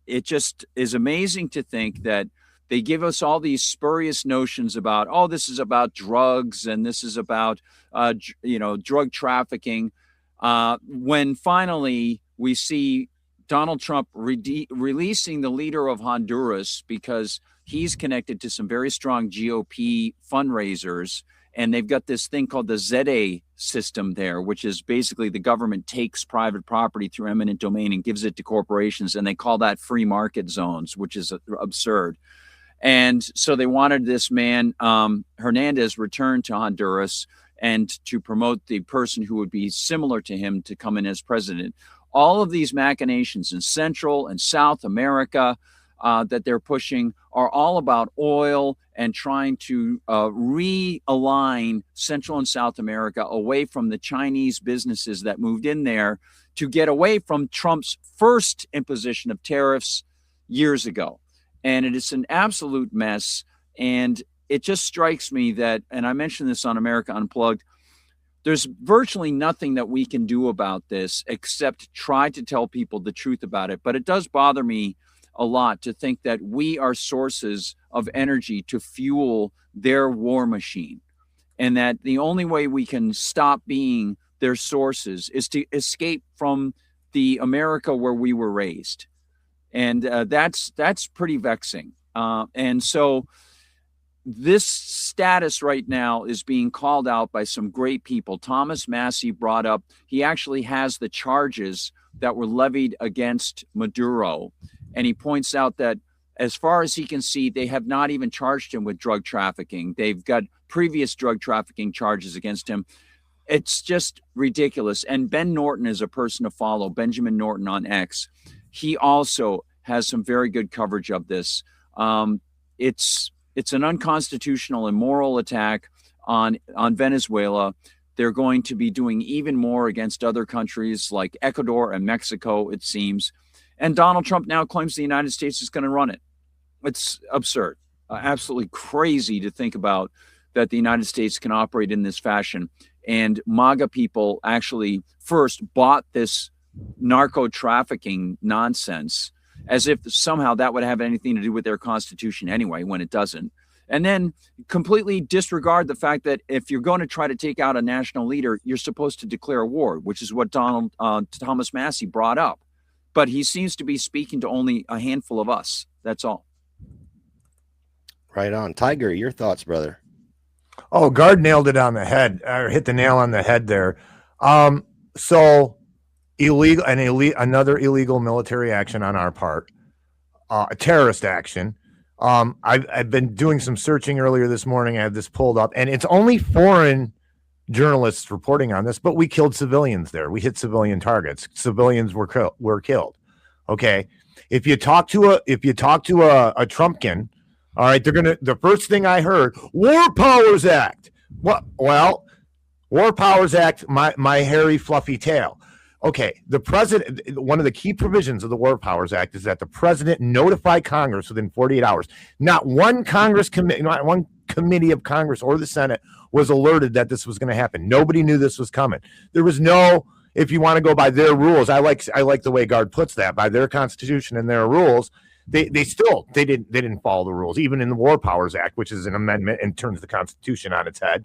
it just is amazing to think that they give us all these spurious notions about, oh, this is about drugs and this is about, drug trafficking. When finally we see Donald Trump releasing the leader of Honduras because he's connected to some very strong GOP fundraisers. And they've got this thing called the ZA system there, which is basically the government takes private property through eminent domain and gives it to corporations. And they call that free market zones, which is absurd. And so they wanted this man, Hernandez, returned to Honduras and to promote the person who would be similar to him to come in as president. All of these machinations in Central and South America that they're pushing are all about oil and trying to realign Central and South America away from the Chinese businesses that moved in there to get away from Trump's first imposition of tariffs years ago. And it is an absolute mess. And it just strikes me that, and I mentioned this on America Unplugged, there's virtually nothing that we can do about this except try to tell people the truth about it. But it does bother me a lot to think that we are sources of energy to fuel their war machine, and that the only way we can stop being their sources is to escape from the America where we were raised. And that's pretty vexing. And so this status right now is being called out by some great people. Thomas Massey brought up, he actually has the charges that were levied against Maduro. And he points out that as far as he can see, they have not even charged him with drug trafficking. They've got previous drug trafficking charges against him. It's just ridiculous. And Ben Norton is a person to follow, Benjamin Norton on X. He also has some very good coverage of this. It's an unconstitutional, immoral attack on Venezuela. They're going to be doing even more against other countries like Ecuador and Mexico, it seems. And Donald Trump now claims the United States is going to run it. It's absurd, absolutely crazy to think about that the United States can operate in this fashion. And MAGA people actually first bought this narco trafficking nonsense as if somehow that would have anything to do with their Constitution anyway, when it doesn't. And then completely disregard the fact that if you're going to try to take out a national leader, you're supposed to declare war, which is what Thomas Massey brought up. But he seems to be speaking to only a handful of us. That's all. Right on. Tiger, your thoughts, brother? Oh, Guard nailed it on the head, or hit the nail on the head there. So another illegal military action on our part, a terrorist action. I've been doing some searching earlier this morning. I had this pulled up, and it's only foreign journalists reporting on this, but we killed civilians there. We hit civilian targets. Civilians were killed. Okay. If you talk to a Trumpkin, all right, the first thing I heard, War Powers Act. What? Well, War Powers Act, my hairy fluffy tail. Okay, the president, one of the key provisions of the War Powers Act is that the president notify Congress within 48 hours. Not one not one committee of Congress or the Senate was alerted that this was going to happen. Nobody knew this was coming. There was no, if you want to go by their rules, I like the way Guard puts that, by their Constitution and their rules. They didn't follow the rules, even in the War Powers Act, which is an amendment and turns the Constitution on its head.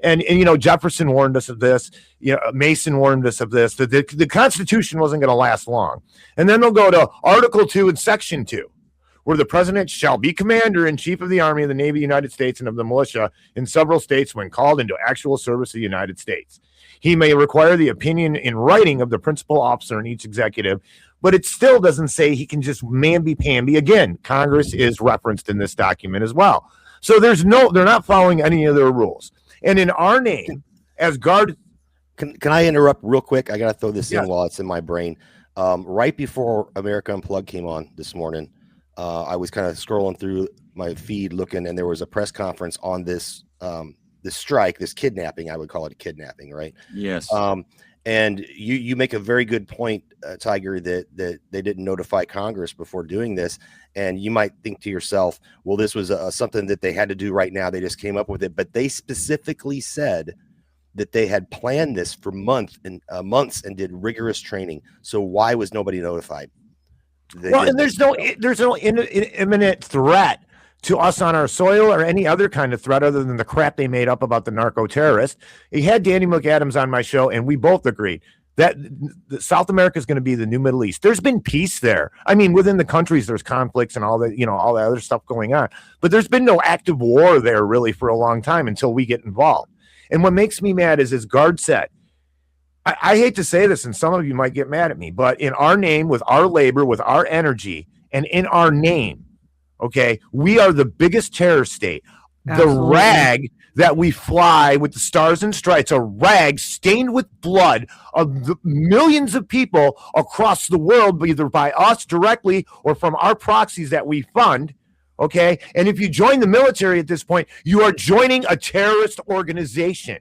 And Jefferson warned us of this. Mason warned us of this. The Constitution wasn't going to last long. And then they'll go to Article 2 and Section 2, where the president shall be commander in chief of the Army of the Navy of the United States and of the militia in several states when called into actual service of the United States. He may require the opinion in writing of the principal officer in each executive, but it still doesn't say he can just mamby-pamby. Again, Congress is referenced in this document as well. So they're not following any of their rules. And in our name, as Guard, can I interrupt real quick? I got to throw this in while it's in my brain. Right before America Unplugged came on this morning, I was kind of scrolling through my feed looking, and there was a press conference on this this strike, this kidnapping. I would call it a kidnapping, right? Yes. And you make a very good point, Tiger, that they didn't notify Congress before doing this. And you might think to yourself, well, this was something that they had to do right now. They just came up with it. But they specifically said that they had planned this for months and did rigorous training. So why was nobody notified? And there's no imminent threat to us on our soil or any other kind of threat other than the crap they made up about the narco terrorists. He had Danny McAdams on my show, and we both agreed that South America is going to be the new Middle East. There's been peace there. I mean, within the countries, there's conflicts and all that, all that other stuff going on. But there's been no active war there really for a long time until we get involved. And what makes me mad is, as Guard said, I hate to say this, and some of you might get mad at me, but in our name, with our labor, with our energy, and in our name, okay, we are the biggest terror state. Absolutely. The rag that we fly with the stars and stripes, a rag stained with blood of the millions of people across the world, either by us directly or from our proxies that we fund, okay? And if you join the military at this point, you are joining a terrorist organization.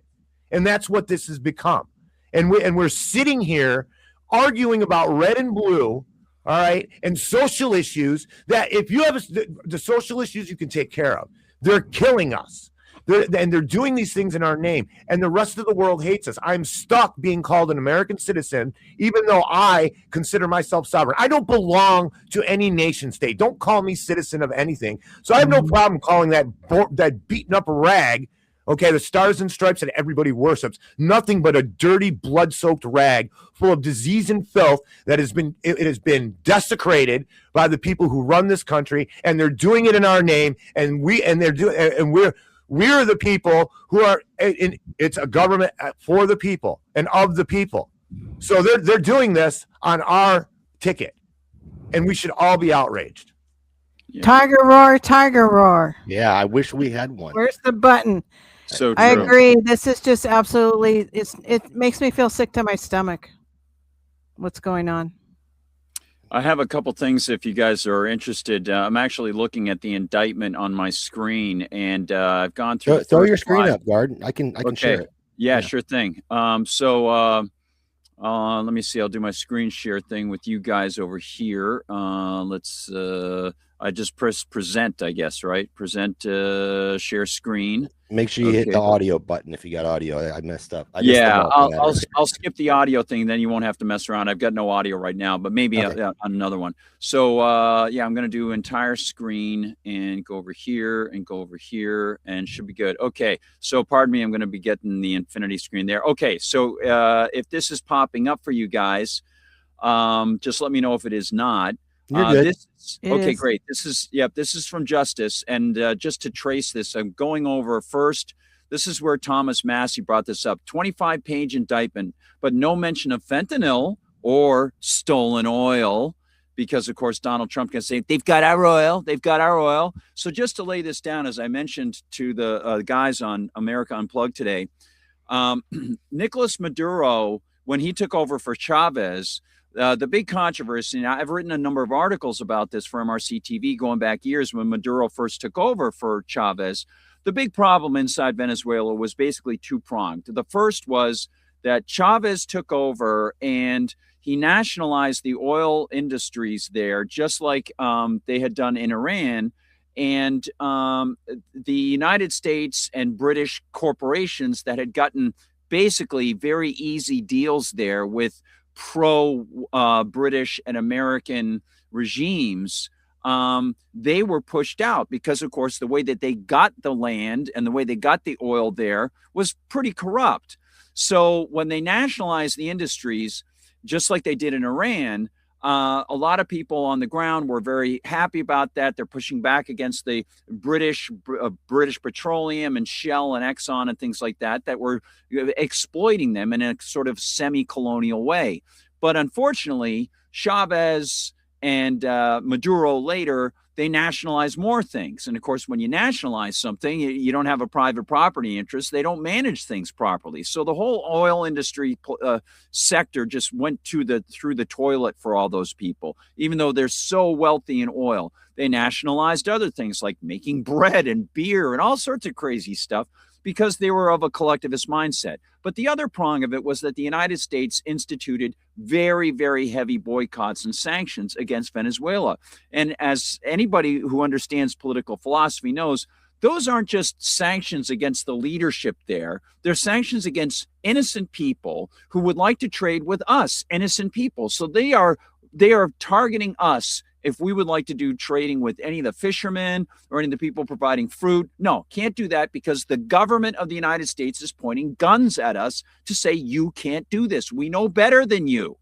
And that's what this has become. And we're sitting here arguing about red and blue, all right, and social issues that if you have the social issues you can take care of. They're killing us. They're doing these things in our name, and the rest of the world hates us. I'm stuck being called an American citizen, even though I consider myself sovereign. I don't belong to any nation state. Don't call me citizen of anything. So I have no problem calling that beaten up rag, okay, the stars and stripes that everybody worships, nothing but a dirty, blood-soaked rag full of disease and filth that has been desecrated by the people who run this country, and they're doing it in our name, and we're the people who are it's a government for the people and of the people. So they're doing this on our ticket, and we should all be outraged. Yeah. Tiger roar, tiger roar. Yeah, I wish we had one. Where's the button? So I agree. This is just absolutely, it makes me feel sick to my stomach. What's going on? I have a couple things if you guys are interested. I'm actually looking at the indictment on my screen, and I've gone through. Throw your screen up, Guard. I can share it. Yeah, sure thing. So let me see. I'll do my screen share thing with you guys over here. I just press present, I guess, right? Present, share screen. Make sure you hit the audio button if you got audio. I messed up. I'll skip the audio thing. Then you won't have to mess around. I've got no audio right now, but maybe on another one. So I'm going to do entire screen and go over here and should be good. Okay. So pardon me. I'm going to be getting the infinity screen there. Okay. So if this is popping up for you guys, just let me know if it is not. You're good. Okay, great. This is from Justice. And just to trace this, I'm going over first. This is where Thomas Massey brought this up. 25-page indictment, but no mention of fentanyl or stolen oil, because, of course, Donald Trump can say, they've got our oil. So just to lay this down, as I mentioned to the guys on America Unplugged today, Nicolas Maduro, when he took over for Chavez, the big controversy, and I've written a number of articles about this for MRC TV going back years when Maduro first took over for Chavez. The big problem inside Venezuela was basically two-pronged. The first was that Chavez took over and he nationalized the oil industries there, just like they had done in Iran. And the United States and British corporations that had gotten basically very easy deals there with pro-British and American regimes, they were pushed out because, of course, the way that they got the land and the way they got the oil there was pretty corrupt. So when they nationalized the industries, just like they did in Iran, a lot of people on the ground were very happy about that. They're pushing back against the British Petroleum and Shell and Exxon and things like that were exploiting them in a sort of semi-colonial way. But unfortunately, Chavez and Maduro later, they nationalize more things. And of course, when you nationalize something, you don't have a private property interest. They don't manage things properly. So the whole oil industry sector just went through the toilet for all those people. Even though they're so wealthy in oil, they nationalized other things like making bread and beer and all sorts of crazy stuff because they were of a collectivist mindset. But the other prong of it was that the United States instituted very, very heavy boycotts and sanctions against Venezuela. And as anybody who understands political philosophy knows, those aren't just sanctions against the leadership there. They're sanctions against innocent people who would like to trade with us, innocent people. So they are targeting us if we would like to do trading with any of the fishermen or any of the people providing fruit. No, can't do that because the government of the United States is pointing guns at us to say, you can't do this. We know better than you.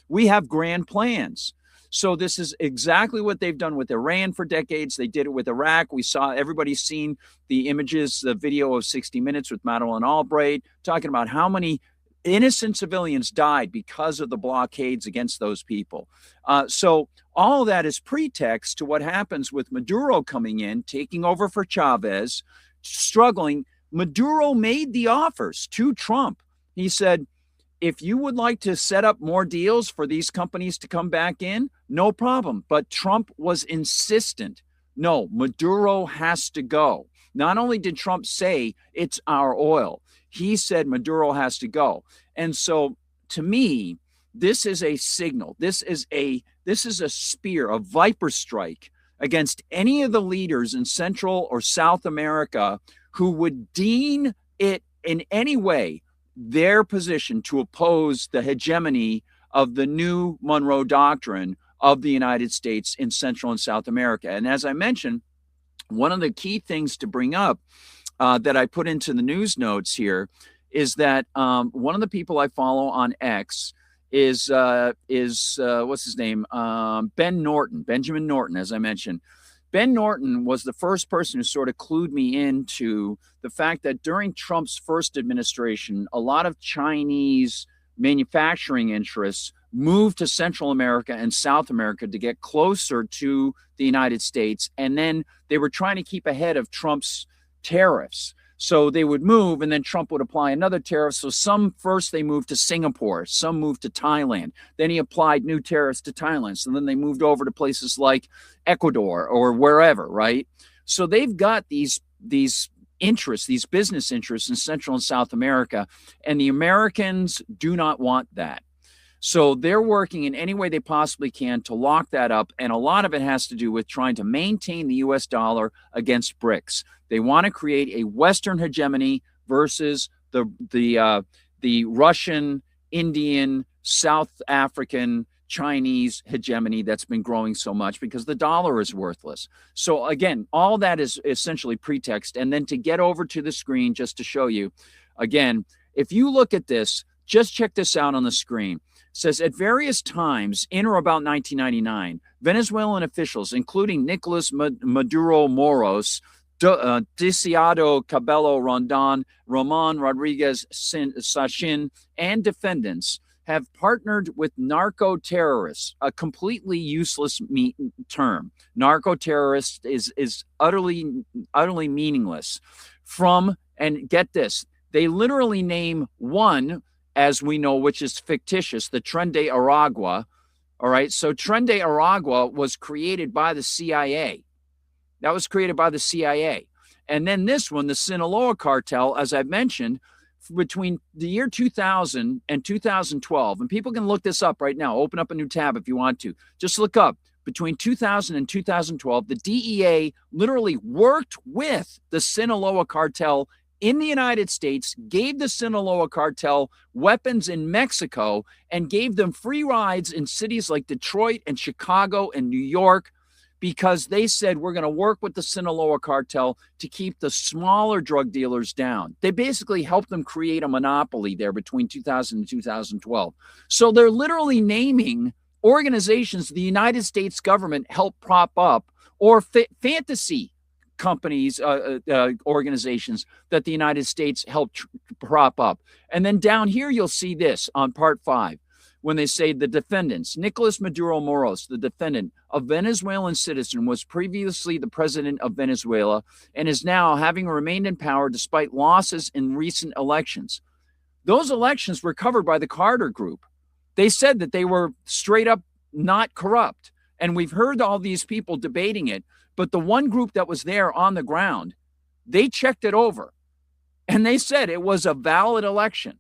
We have grand plans. So this is exactly what they've done with Iran for decades. They did it with Iraq. We saw, everybody's seen the images, the video of 60 Minutes with Madeleine Albright, talking about how many innocent civilians died because of the blockades against those people. So all of that is pretext to what happens with Maduro coming in, taking over for Chavez, struggling. Maduro made the offers to Trump. He said, if you would like to set up more deals for these companies to come back in, no problem. But Trump was insistent. No, Maduro has to go. Not only did Trump say it's our oil, he said Maduro has to go. And so to me, this is a signal. This is a spear, a viper strike against any of the leaders in Central or South America who would deem it in any way their position to oppose the hegemony of the new Monroe Doctrine of the United States in Central and South America. And as I mentioned, one of the key things to bring up that I put into the news notes here is that one of the people I follow on X is what's his name? Benjamin Norton, as I mentioned. Ben Norton was the first person who sort of clued me into the fact that during Trump's first administration, a lot of Chinese manufacturing interests moved to Central America and South America to get closer to the United States. And then they were trying to keep ahead of Trump's tariffs. So they would move and then Trump would apply another tariff. So first they moved to Singapore, some moved to Thailand. Then he applied new tariffs to Thailand. So then they moved over to places like Ecuador or wherever, right? So they've got these interests, these business interests in Central and South America, and the Americans do not want that. So they're working in any way they possibly can to lock that up. And a lot of it has to do with trying to maintain the US dollar against BRICS. They want to create a Western hegemony versus the Russian, Indian, South African, Chinese hegemony that's been growing so much because the dollar is worthless. So again, all that is essentially pretext. And then to get over to the screen, just to show you, again, if you look at this, just check this out on the screen. It says at various times in or about 1999, Venezuelan officials, including Nicolas Maduro Moros, Deseado Cabello Rondon, Roman Rodriguez Sachin, and defendants have partnered with narco-terrorists, a completely useless term. Narco-terrorist is utterly meaningless. And get this, they literally name one, as we know, which is fictitious, the Tren de Aragua. All right, so Tren de Aragua was created by the CIA. That was created by the CIA. And then this one, the Sinaloa cartel, as I've mentioned, between the year 2000 and 2012, and people can look this up right now. Open up a new tab if you want to. Just look up between 2000 and 2012, the DEA literally worked with the Sinaloa cartel in the United States, gave the Sinaloa cartel weapons in Mexico, and gave them free rides in cities like Detroit and Chicago and New York, because they said, we're going to work with the Sinaloa cartel to keep the smaller drug dealers down. They basically helped them create a monopoly there between 2000 and 2012. So they're literally naming organizations the United States government helped prop up, or fantasy companies, organizations that the United States helped prop up. And then down here, you'll see this on part 5, when they say the defendants, Nicolas Maduro Moros, the defendant, a Venezuelan citizen, was previously the president of Venezuela and is now, having remained in power despite losses in recent elections. Those elections were covered by the Carter Group. They said that they were straight up not corrupt. And we've heard all these people debating it, but the one group that was there on the ground, they checked it over and they said it was a valid election.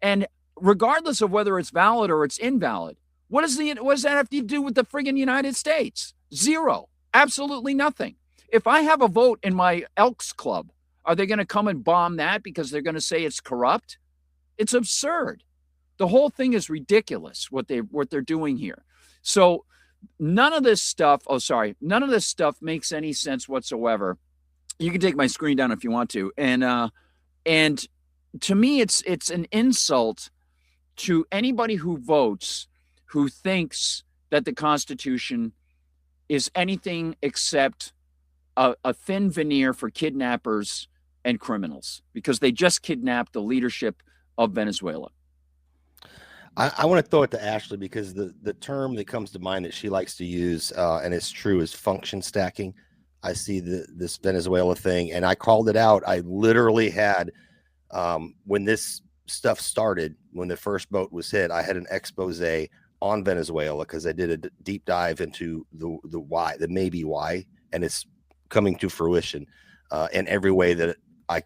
And regardless of whether it's valid or it's invalid, what does that have to do with the friggin' United States? Zero. Absolutely nothing. If I have a vote in my Elks Club, are they going to come and bomb that because they're going to say it's corrupt? It's absurd. The whole thing is ridiculous, what they're doing here. So none of this stuff makes any sense whatsoever. You can take my screen down if you want to. And to me, it's an insult to anybody who votes, who thinks that the Constitution is anything except a thin veneer for kidnappers and criminals, because they just kidnapped the leadership of Venezuela. I want to throw it to Ashley, because the term that comes to mind that she likes to use, and it's true, is function stacking. I see this Venezuela thing, and I called it out. I literally had, when this stuff started, when the first boat was hit, I had an expose on Venezuela, because I did a deep dive into the why, the maybe why, and it's coming to fruition in every way that I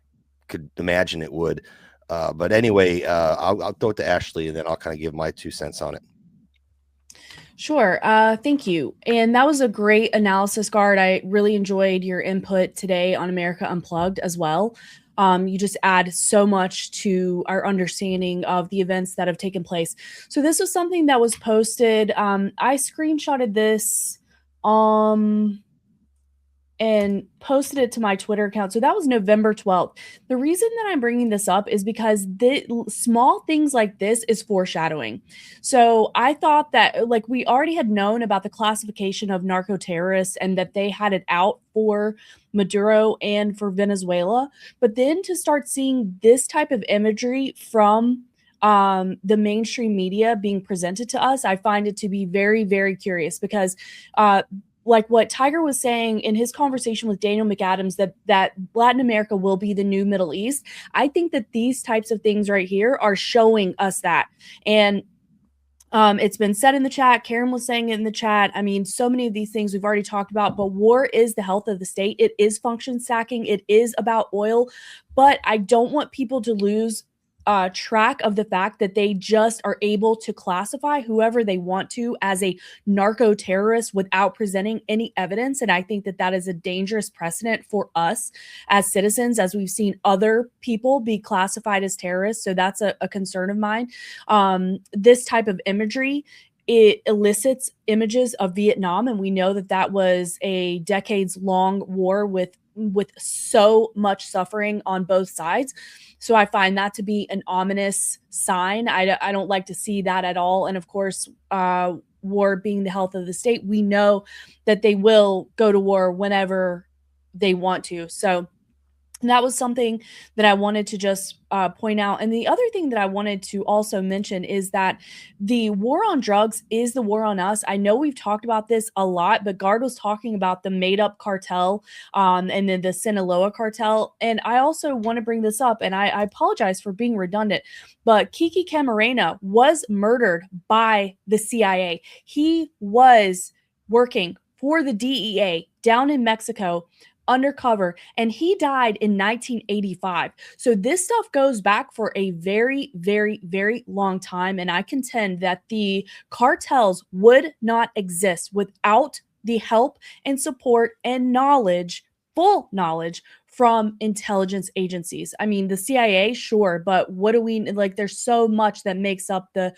could imagine it would. But anyway, I'll throw it to Ashley, and then I'll kind of give my 2 cents on it. Sure. Thank you. And that was a great analysis, Guard. I really enjoyed your input today on America Unplugged as well. You just add so much to our understanding of the events that have taken place. So this was something that was posted. I screenshotted this and posted it to my Twitter account. So that was November 12th. The reason that I'm bringing this up is because the small things like this is foreshadowing. So I thought that, like, we already had known about the classification of narco terrorists and that they had it out for Maduro and for Venezuela. But then to start seeing this type of imagery from the mainstream media being presented to us, I find it to be very, very curious, because like what Tiger was saying in his conversation with Daniel McAdams, that Latin America will be the new Middle East. I think that these types of things right here are showing us that. And it's been said in the chat. Karen was saying it in the chat. I mean, so many of these things we've already talked about, but war is the health of the state. It is function stacking. It is about oil. But I don't want people to lose track of the fact that they just are able to classify whoever they want to as a narco terrorist without presenting any evidence. And I think that that is a dangerous precedent for us as citizens, as we've seen other people be classified as terrorists. So that's a concern of mine. This type of imagery, it elicits images of Vietnam, and we know that that was a decades-long war with so much suffering on both sides. So I find that to be an ominous sign. I don't like to see that at all. And of course, war being the health of the state, we know that they will go to war whenever they want to. So that was something that I wanted to just point out. And the other thing that I wanted to also mention is that the war on drugs is the war on us. I know we've talked about this a lot, but Guard was talking about the made up cartel and then the Sinaloa cartel. And I also want to bring this up, and I apologize for being redundant, but Kiki Camarena was murdered by the CIA. He was working for the DEA down in Mexico undercover, and he died in 1985. So this stuff goes back for a very, very, very long time. And I contend that the cartels would not exist without the help and support and knowledge, full knowledge from intelligence agencies. I mean, the CIA, sure, but what do we like? There's so much that makes up the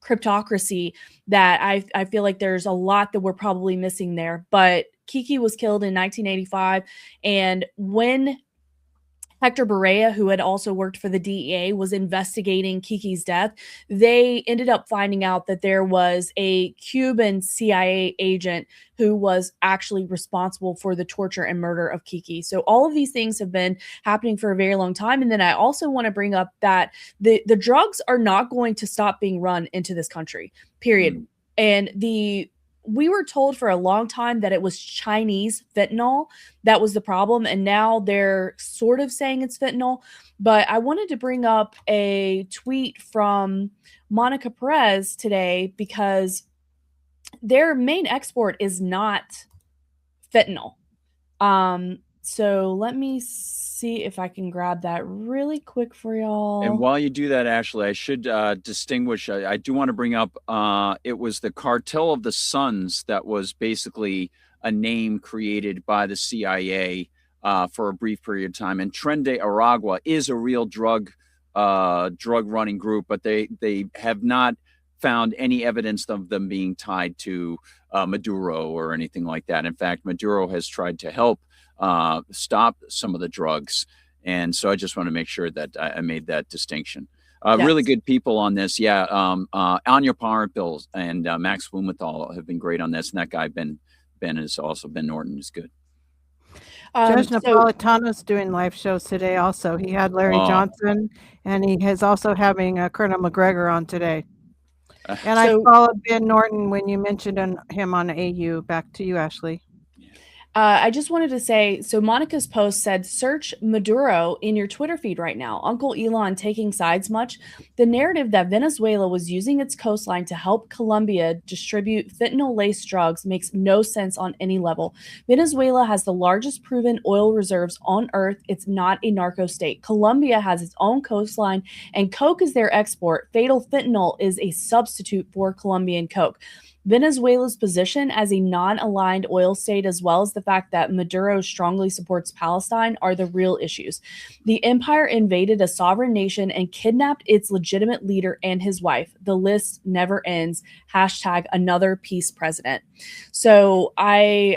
cryptocracy that I feel like there's a lot that we're probably missing there. But Kiki was killed in 1985, and when Hector Barea, who had also worked for the DEA, was investigating Kiki's death, they ended up finding out that there was a Cuban CIA agent who was actually responsible for the torture and murder of Kiki. So all of these things have been happening for a very long time. And then I also want to bring up that the drugs are not going to stop being run into this country, period. And we were told for a long time that it was Chinese fentanyl that was the problem. And now they're sort of saying it's fentanyl. But I wanted to bring up a tweet from Monica Perez today because their main export is not fentanyl. So let me see if I can grab that really quick for y'all. And while you do that, Ashley, I should distinguish. I do want to bring up, it was the Cartel of the Suns that was basically a name created by the CIA for a brief period of time. And Tren de Aragua is a real drug running group, but they have not found any evidence of them being tied to Maduro or anything like that. In fact, Maduro has tried to help stop some of the drugs. And so I just want to make sure that I made that distinction. Yes. Really good people on this. Yeah. Anya Parpil and Max Blumenthal have been great on this. And that guy, Ben Norton is good. Judge Napolitano's doing live shows today also. He had Larry Johnson, and he is also having Colonel McGregor on today. And I followed Ben Norton when you mentioned him on AU. Back to you, Ashley. I just wanted to say, so Monica's post said, search Maduro in your Twitter feed right now. Uncle Elon taking sides much? The narrative that Venezuela was using its coastline to help Colombia distribute fentanyl-laced drugs makes no sense on any level. Venezuela has the largest proven oil reserves on earth. It's not a narco state. Colombia has its own coastline, and coke is their export. Fatal fentanyl is a substitute for Colombian coke. Venezuela's position as a non-aligned oil state, as well as the fact that Maduro strongly supports Palestine, are the real issues. The empire invaded a sovereign nation and kidnapped its legitimate leader and his wife. The list never ends. Hashtag another peace president. So I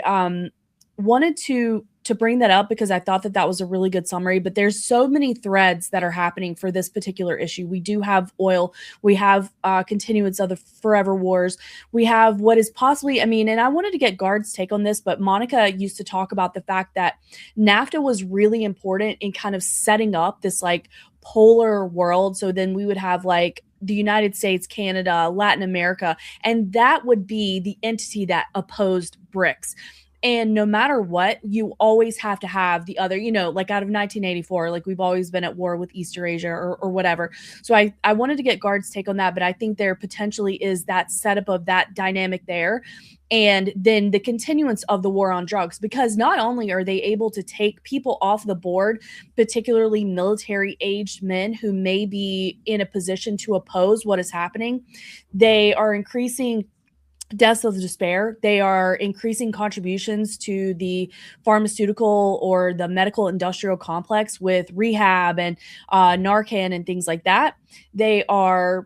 wanted to bring that up because I thought that was a really good summary, but there's so many threads that are happening for this particular issue. We do have oil. We have continuance of the forever wars. We have what is possibly, and I wanted to get Guard's take on this, but Monica used to talk about the fact that NAFTA was really important in kind of setting up this like polar world. So then we would have like the United States, Canada, Latin America, and that would be the entity that opposed BRICS. And no matter what, you always have to have the other, like out of 1984, like we've always been at war with Easter-Asia or whatever. So I wanted to get Guard's take on that, but I think there potentially is that setup of that dynamic there. And then the continuance of the war on drugs, because not only are they able to take people off the board, particularly military-aged men who may be in a position to oppose what is happening, they are increasing deaths of despair. They are increasing contributions to the pharmaceutical or the medical industrial complex with rehab and Narcan and things like that. They are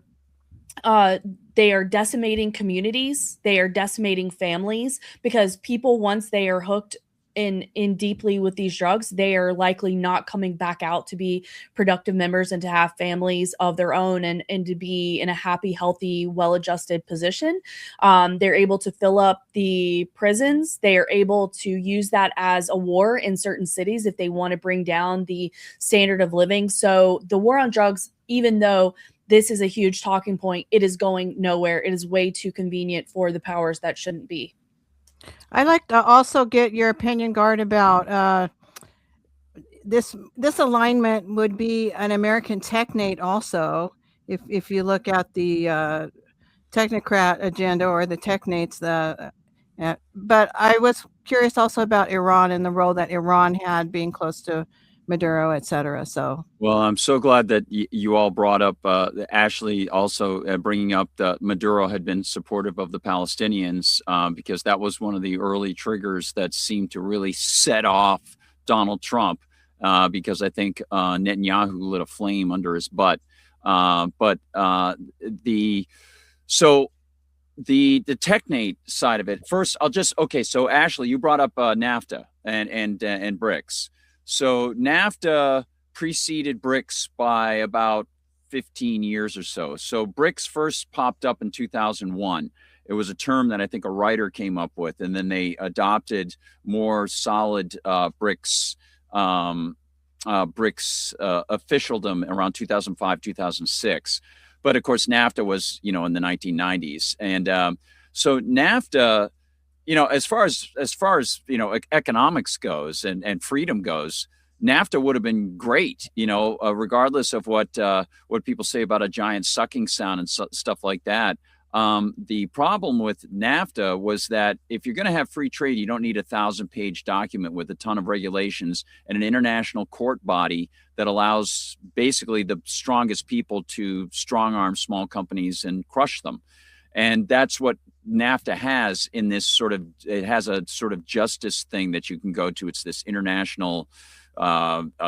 decimating communities. They are decimating families because people, once they are hooked in deeply with these drugs, they are likely not coming back out to be productive members and to have families of their own and to be in a happy, healthy, well-adjusted position. They're able to fill up the prisons. They are able to use that as a war in certain cities if they want to bring down the standard of living. So the war on drugs, even though this is a huge talking point, it is going nowhere. It is way too convenient for the powers that shouldn't be. I'd like to also get your opinion, Guard, about this alignment would be an American technate also, if you look at the technocrat agenda or the technates. But I was curious also about Iran and the role that Iran had being close to Maduro, et cetera. So, well, I'm so glad that you all brought up Ashley also bringing up that Maduro had been supportive of the Palestinians, because that was one of the early triggers that seemed to really set off Donald Trump, because I think Netanyahu lit a flame under his butt. But the technate side of it first, so Ashley, you brought up NAFTA and BRICS. So NAFTA preceded BRICS by about 15 years or so. So BRICS first popped up in 2001. It was a term that I think a writer came up with, and then they adopted more solid BRICS officialdom around 2005, 2006. But of course, NAFTA was, in the 1990s. And so NAFTA, as far as economics goes and freedom goes, NAFTA would have been great, regardless of what people say about a giant sucking sound and stuff like that. The problem with NAFTA was that if you're going to have free trade, you don't need a 1,000-page document with a ton of regulations and an international court body that allows basically the strongest people to strong arm small companies and crush them. And that's what NAFTA has in this it has a sort of justice thing that you can go to. It's this international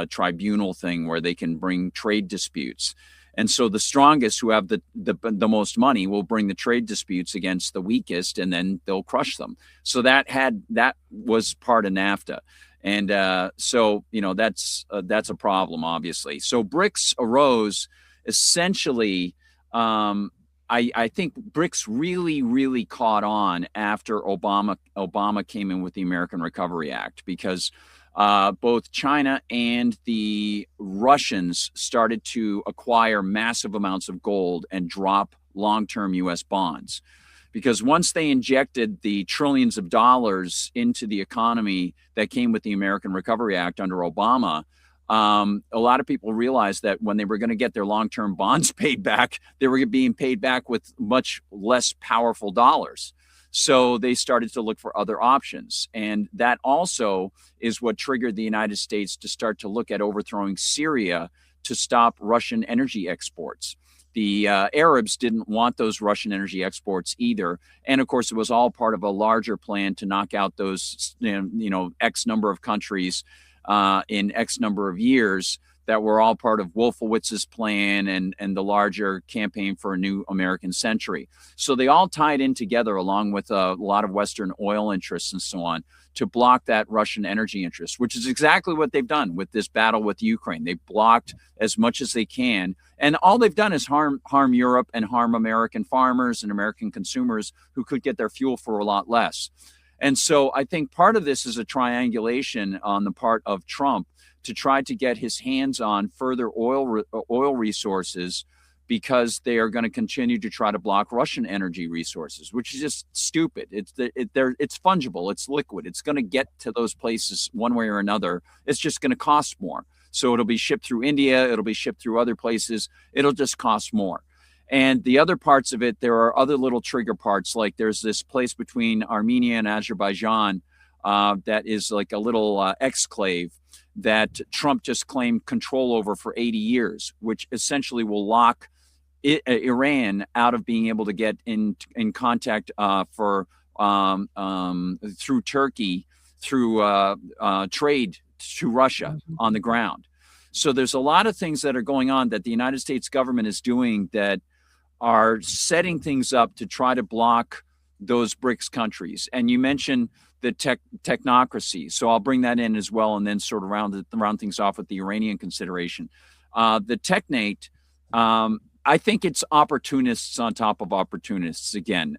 tribunal thing where they can bring trade disputes. And so the strongest who have the most money will bring the trade disputes against the weakest, and then they'll crush them. So that was part of NAFTA. And so that's a problem, obviously. So BRICS arose essentially. I think BRICS really, really caught on after Obama came in with the American Recovery Act, because both China and the Russians started to acquire massive amounts of gold and drop long-term U.S. bonds. Because once they injected the trillions of dollars into the economy that came with the American Recovery Act under Obama, a lot of people realized that when they were going to get their long-term bonds paid back, they were being paid back with much less powerful dollars. So they started to look for other options. And that also is what triggered the United States to start to look at overthrowing Syria to stop Russian energy exports. The Arabs didn't want those Russian energy exports either. And of course, it was all part of a larger plan to knock out those, X number of countries in X number of years that were all part of Wolfowitz's plan and the larger campaign for a new American century. So they all tied in together, along with a lot of Western oil interests and so on, to block that Russian energy interest, which is exactly what they've done with this battle with Ukraine. They've blocked as much as they can. And all they've done is harm Europe and harm American farmers and American consumers who could get their fuel for a lot less. And so I think part of this is a triangulation on the part of Trump to try to get his hands on further oil resources, because they are going to continue to try to block Russian energy resources, which is just stupid. It's fungible. It's liquid. It's going to get to those places one way or another. It's just going to cost more. So it'll be shipped through India. It'll be shipped through other places. It'll just cost more. And the other parts of it, there are other little trigger parts. Like there's this place between Armenia and Azerbaijan that is like a little exclave that Trump just claimed control over for 80 years, which essentially will lock Iran out of being able to get in contact through Turkey, through trade to Russia on the ground. So there's a lot of things that are going on that the United States government is doing that are setting things up to try to block those BRICS countries. And you mentioned the technocracy. So I'll bring that in as well, and then sort of round things off with the Iranian consideration. The technate, I think it's opportunists on top of opportunists again.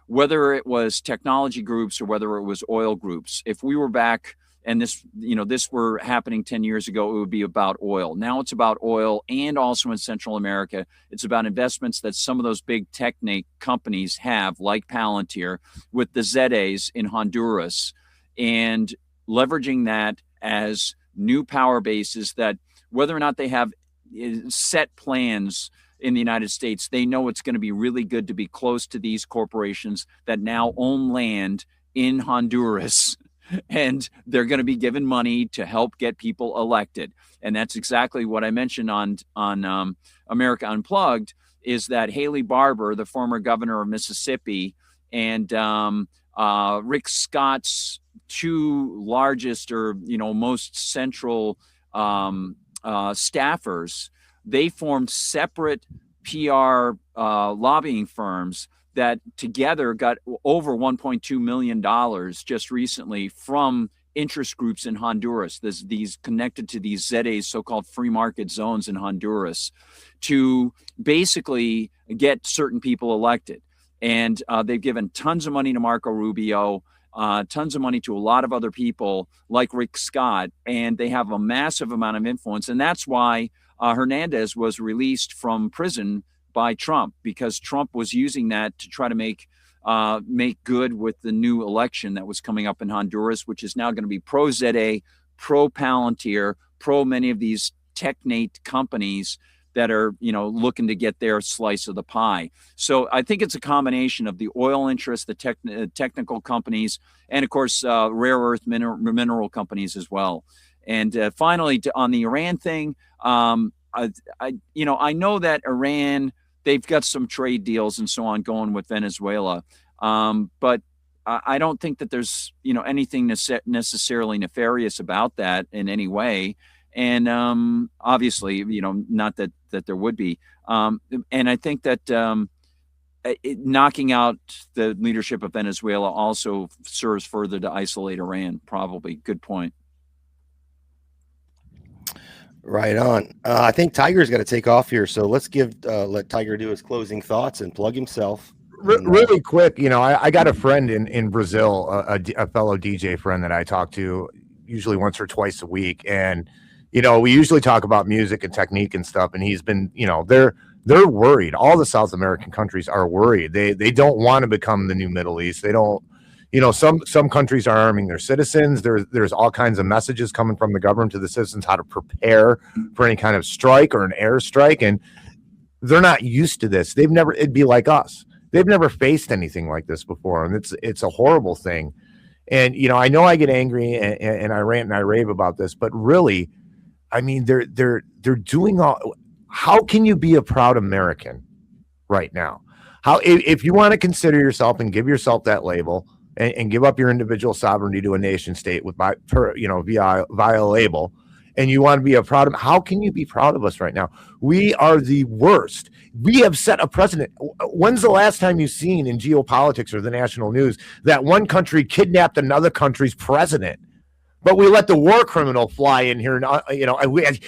Whether it was technology groups or whether it was oil groups, if we were back and this were happening 10 years ago, it would be about oil. Now it's about oil, and also in Central America, it's about investments that some of those big technate companies have, like Palantir, with the ZAs in Honduras, and leveraging that as new power bases that, whether or not they have set plans in the United States, they know it's going to be really good to be close to these corporations that now own land in Honduras, and they're going to be given money to help get people elected. And that's exactly what I mentioned on America Unplugged, is that Haley Barbour, the former governor of Mississippi, and Rick Scott's two largest or most central staffers, they formed separate PR lobbying firms that together got over $1.2 million just recently from interest groups in Honduras. There's these connected to these ZAs, so-called free market zones in Honduras, to basically get certain people elected. And they've given tons of money to Marco Rubio, tons of money to a lot of other people like Rick Scott, and they have a massive amount of influence. And that's why Hernandez was released from prison by Trump, because Trump was using that to try to make good with the new election that was coming up in Honduras, which is now going to be pro-ZA, pro-Palantir, pro many of these technate companies that are, looking to get their slice of the pie. So I think it's a combination of the oil interests, the technical companies, and of course, rare earth mineral companies as well. And finally, on the Iran thing, I know that Iran, they've got some trade deals and so on going with Venezuela. But I don't think that there's, anything necessarily nefarious about that in any way. And obviously, not that there would be. And I think that knocking out the leadership of Venezuela also serves further to isolate Iran, probably. Good point. Right on. I think Tiger's got to take off here, so let's let Tiger do his closing thoughts and plug himself. Really quick, I got a friend in Brazil, a fellow DJ friend that I talk to usually once or twice a week, and we usually talk about music and technique and stuff, and he's been, they're worried. All the South American countries are worried. They don't want to become the new Middle East. They don't. Some countries are arming their citizens. There's all kinds of messages coming from the government to the citizens how to prepare for any kind of strike or an airstrike, and they're not used to this. It'd be like us. They've never faced anything like this before, and it's a horrible thing. And I know I get angry and I rant and I rave about this, but really, I mean, they're doing all. How can you be a proud American right now? How, if you want to consider yourself and give yourself that label, and give up your individual sovereignty to a nation state via a label, and you want to be how can you be proud of us right now? We are the worst. We have set a precedent. When's the last time you've seen in geopolitics or the national news that one country kidnapped another country's president? But we let the war criminal fly in here, and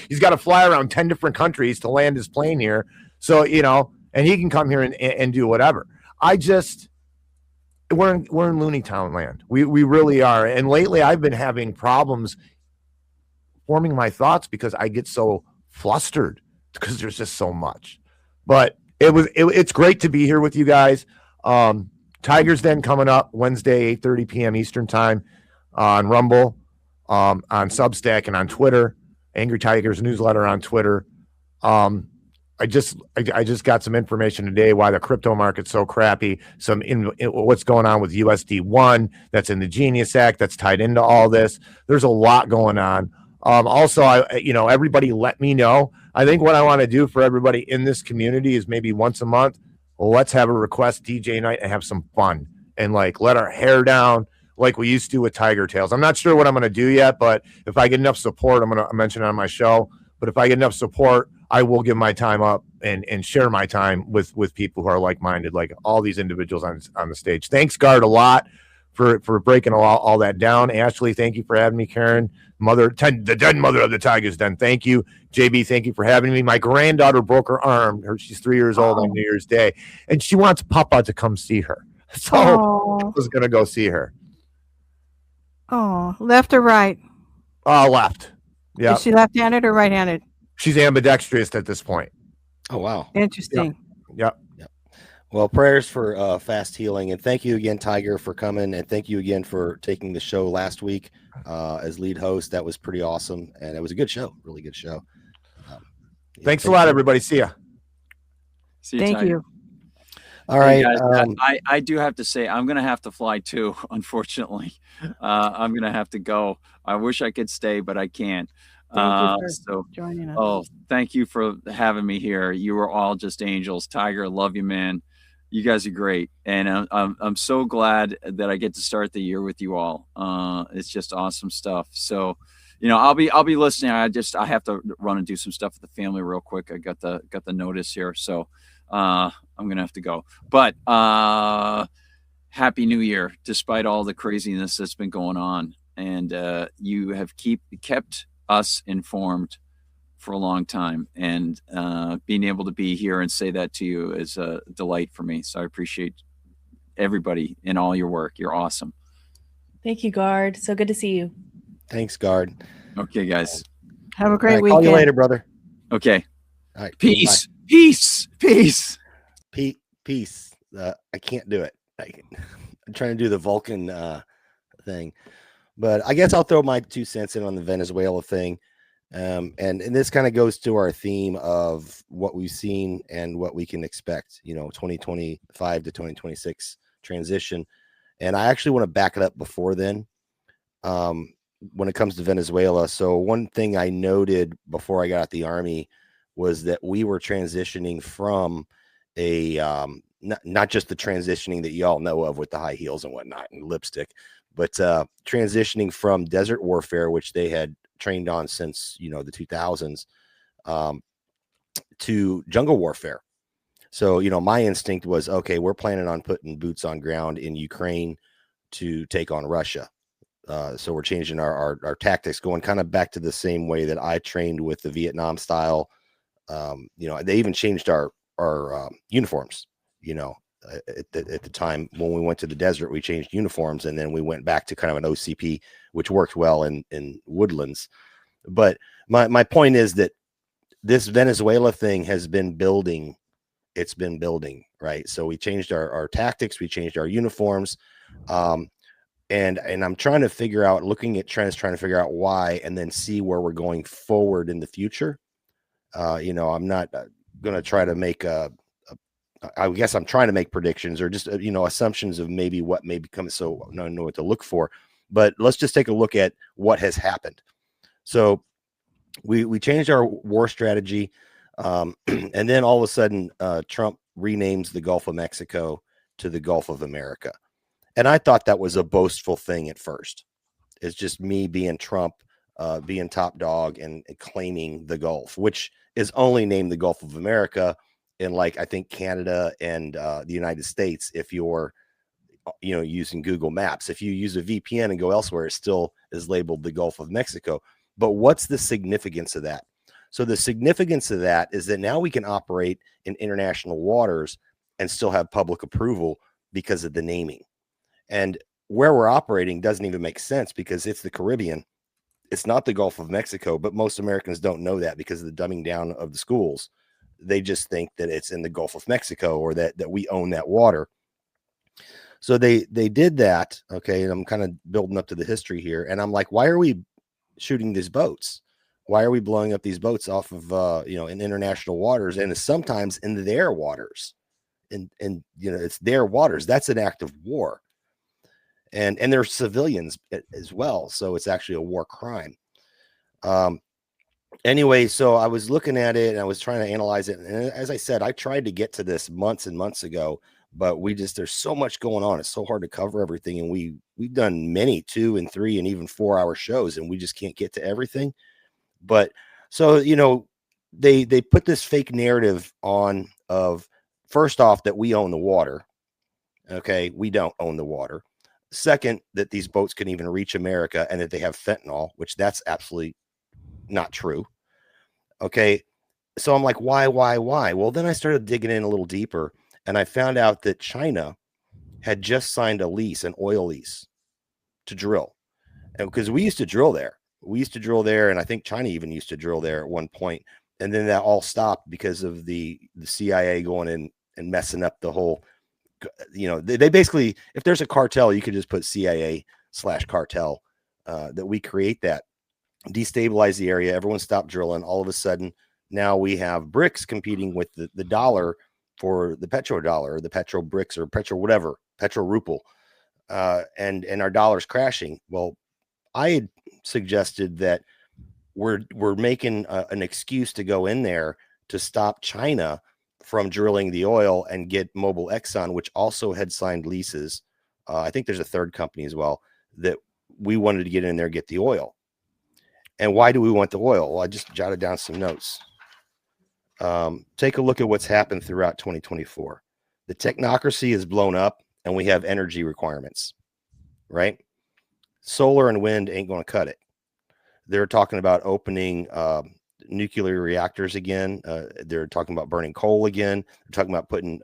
he's got to fly around 10 different countries to land his plane here. So, and he can come here and do whatever. We're in Looney Town land. We really are. And lately I've been having problems forming my thoughts because I get so flustered because there's just so much. But it's great to be here with you guys. Tiger's Den coming up Wednesday, 8:30 p.m. Eastern time on Rumble, on Substack, and on Twitter. Angry Tigers newsletter on Twitter. I just got some information today why the crypto market's so crappy. What's going on with USD1 that's in the Genius Act that's tied into all this. There's a lot going on. Also, everybody let me know. I think what I want to do for everybody in this community is maybe once a month, let's have a request DJ night and have some fun and let our hair down like we used to with Tiger Tales. I'm not sure what I'm going to do yet, but if I get enough support, I'm going to mention it on my show. But if I get enough support, I will give my time up and share my time with people who are like-minded, like all these individuals on the stage. Thanks, Guard, a lot for breaking all that down. Ashley, thank you for having me. Karen, the dead mother of the Tigers Den, thank you. JB, thank you for having me. My granddaughter broke her arm. She's 3 years old on New Year's Day, and she wants Papa to come see her. So I was going to go see her. Oh, left or right? Left. Yeah. Is she left-handed or right-handed? She's ambidextrous at this point. Oh, wow. Interesting. Yep. Well, prayers for fast healing. And thank you again, Tiger, for coming. And thank you again for taking the show last week as lead host. That was pretty awesome. And it was a good show. Really good show. Thanks a lot, everybody. See ya. See you, Thank Tiger. you. All Hey, right. guys, I do have to say I'm gonna have to fly too. Unfortunately, I'm gonna have to go. I wish I could stay, but I can't. Thank you for So, joining us. oh, thank you for having me here. You were all just angels. Tiger, love you, man. You guys are great, and I'm so glad that I get to start the year with you all. It's just awesome stuff. So, I'll be listening. I have to run and do some stuff with the family real quick. I got the notice here, so I'm gonna have to go. But Happy New Year, despite all the craziness that's been going on, and you have kept us informed for a long time, and being able to be here and say that to you is a delight for me. So I appreciate everybody in all your work. You're awesome. Thank you, Guard. So good to see you. Thanks, Guard. Okay, guys. Have a All great right, weekend. call you later, brother. Okay. All right. Peace. Peace. Peace. Peace. I can't do it. I'm trying to do the Vulcan thing, but I guess I'll throw my 2 cents in on the Venezuela thing. And this kind of goes to our theme of what we've seen and what we can expect, 2025 to 2026 transition. And I actually want to back it up before then, when it comes to Venezuela. So one thing I noted before I got out the Army was that we were transitioning from a, not just the transitioning that y'all know of with the high heels and whatnot and lipstick, but transitioning from desert warfare, which they had trained on since the 2000s, to jungle warfare. So my instinct was, okay, we're planning on putting boots on ground in Ukraine to take on Russia. So we're changing our tactics, going kind of back to the same way that I trained with the Vietnam style. They even changed our uniforms. At the time when we went to the desert, we changed uniforms, and then we went back to kind of an OCP, which worked well in woodlands. But my point is that this Venezuela thing has been building. It's been building, right? So we changed our tactics, we changed our uniforms, and I'm trying to figure out, looking at trends, trying to figure out why, and then see where we're going forward in the future. I'm not going to try to make I guess I'm trying to make predictions or just, assumptions of maybe what may become, so I don't know what to look for. But let's just take a look at what has happened. So we changed our war strategy. And then all of a sudden, Trump renames the Gulf of Mexico to the Gulf of America. And I thought that was a boastful thing at first. It's just me being Trump, being top dog and claiming the Gulf, which is only named the Gulf of America in, like, I think Canada and the United States. If you're, using Google Maps, if you use a VPN and go elsewhere, it still is labeled the Gulf of Mexico. But what's the significance of that? So the significance of that is that now we can operate in international waters and still have public approval because of the naming. And where we're operating doesn't even make sense because it's the Caribbean. It's not the Gulf of Mexico, but most Americans don't know that because of the dumbing down of the schools. They just think that it's in the Gulf of Mexico or that we own that water. So they did that. Okay. And I'm kind of building up to the history here. And I'm like, why are we shooting these boats? Why are we blowing up these boats off of, in international waters and sometimes in their waters? And it's their waters. That's an act of war. And they're civilians as well. So it's actually a war crime. Anyway, so I was looking at it and I was trying to analyze it. And as I said, I tried to get to this months and months ago, but there's so much going on. It's so hard to cover everything. And we've done many 2 and 3 and even 4-hour shows, and we just can't get to everything. But so, they put this fake narrative on of, first off, that we own the water. Okay. We don't own the water. Second, that these boats can even reach America and that they have fentanyl, which that's absolutely not true. Okay. So I'm like, why? Well, then I started digging in a little deeper and I found out that China had just signed a lease, an oil lease to drill. And because we used to drill there. And I think China even used to drill there at one point. And then that all stopped because of the CIA going in and messing up the whole, they basically, if there's a cartel, you could just put CIA/cartel, that we create that, destabilize the area. Everyone stopped drilling. All of a sudden, now we have BRICS competing with the dollar for the petrodollar or the petro bricks or petro whatever, petro ruble, and our dollar's crashing. Well, I had suggested that we're making an excuse to go in there to stop China from drilling the oil and get Mobil Exxon, which also had signed leases. I think there's a third company as well that we wanted to get in there and get the oil. And why do we want the oil? Well, I just jotted down some notes. Take a look at what's happened throughout 2024. The technocracy is blown up and we have energy requirements, right? Solar and wind ain't going to cut it. They're talking about opening nuclear reactors again. They're talking about burning coal again. They're talking about putting,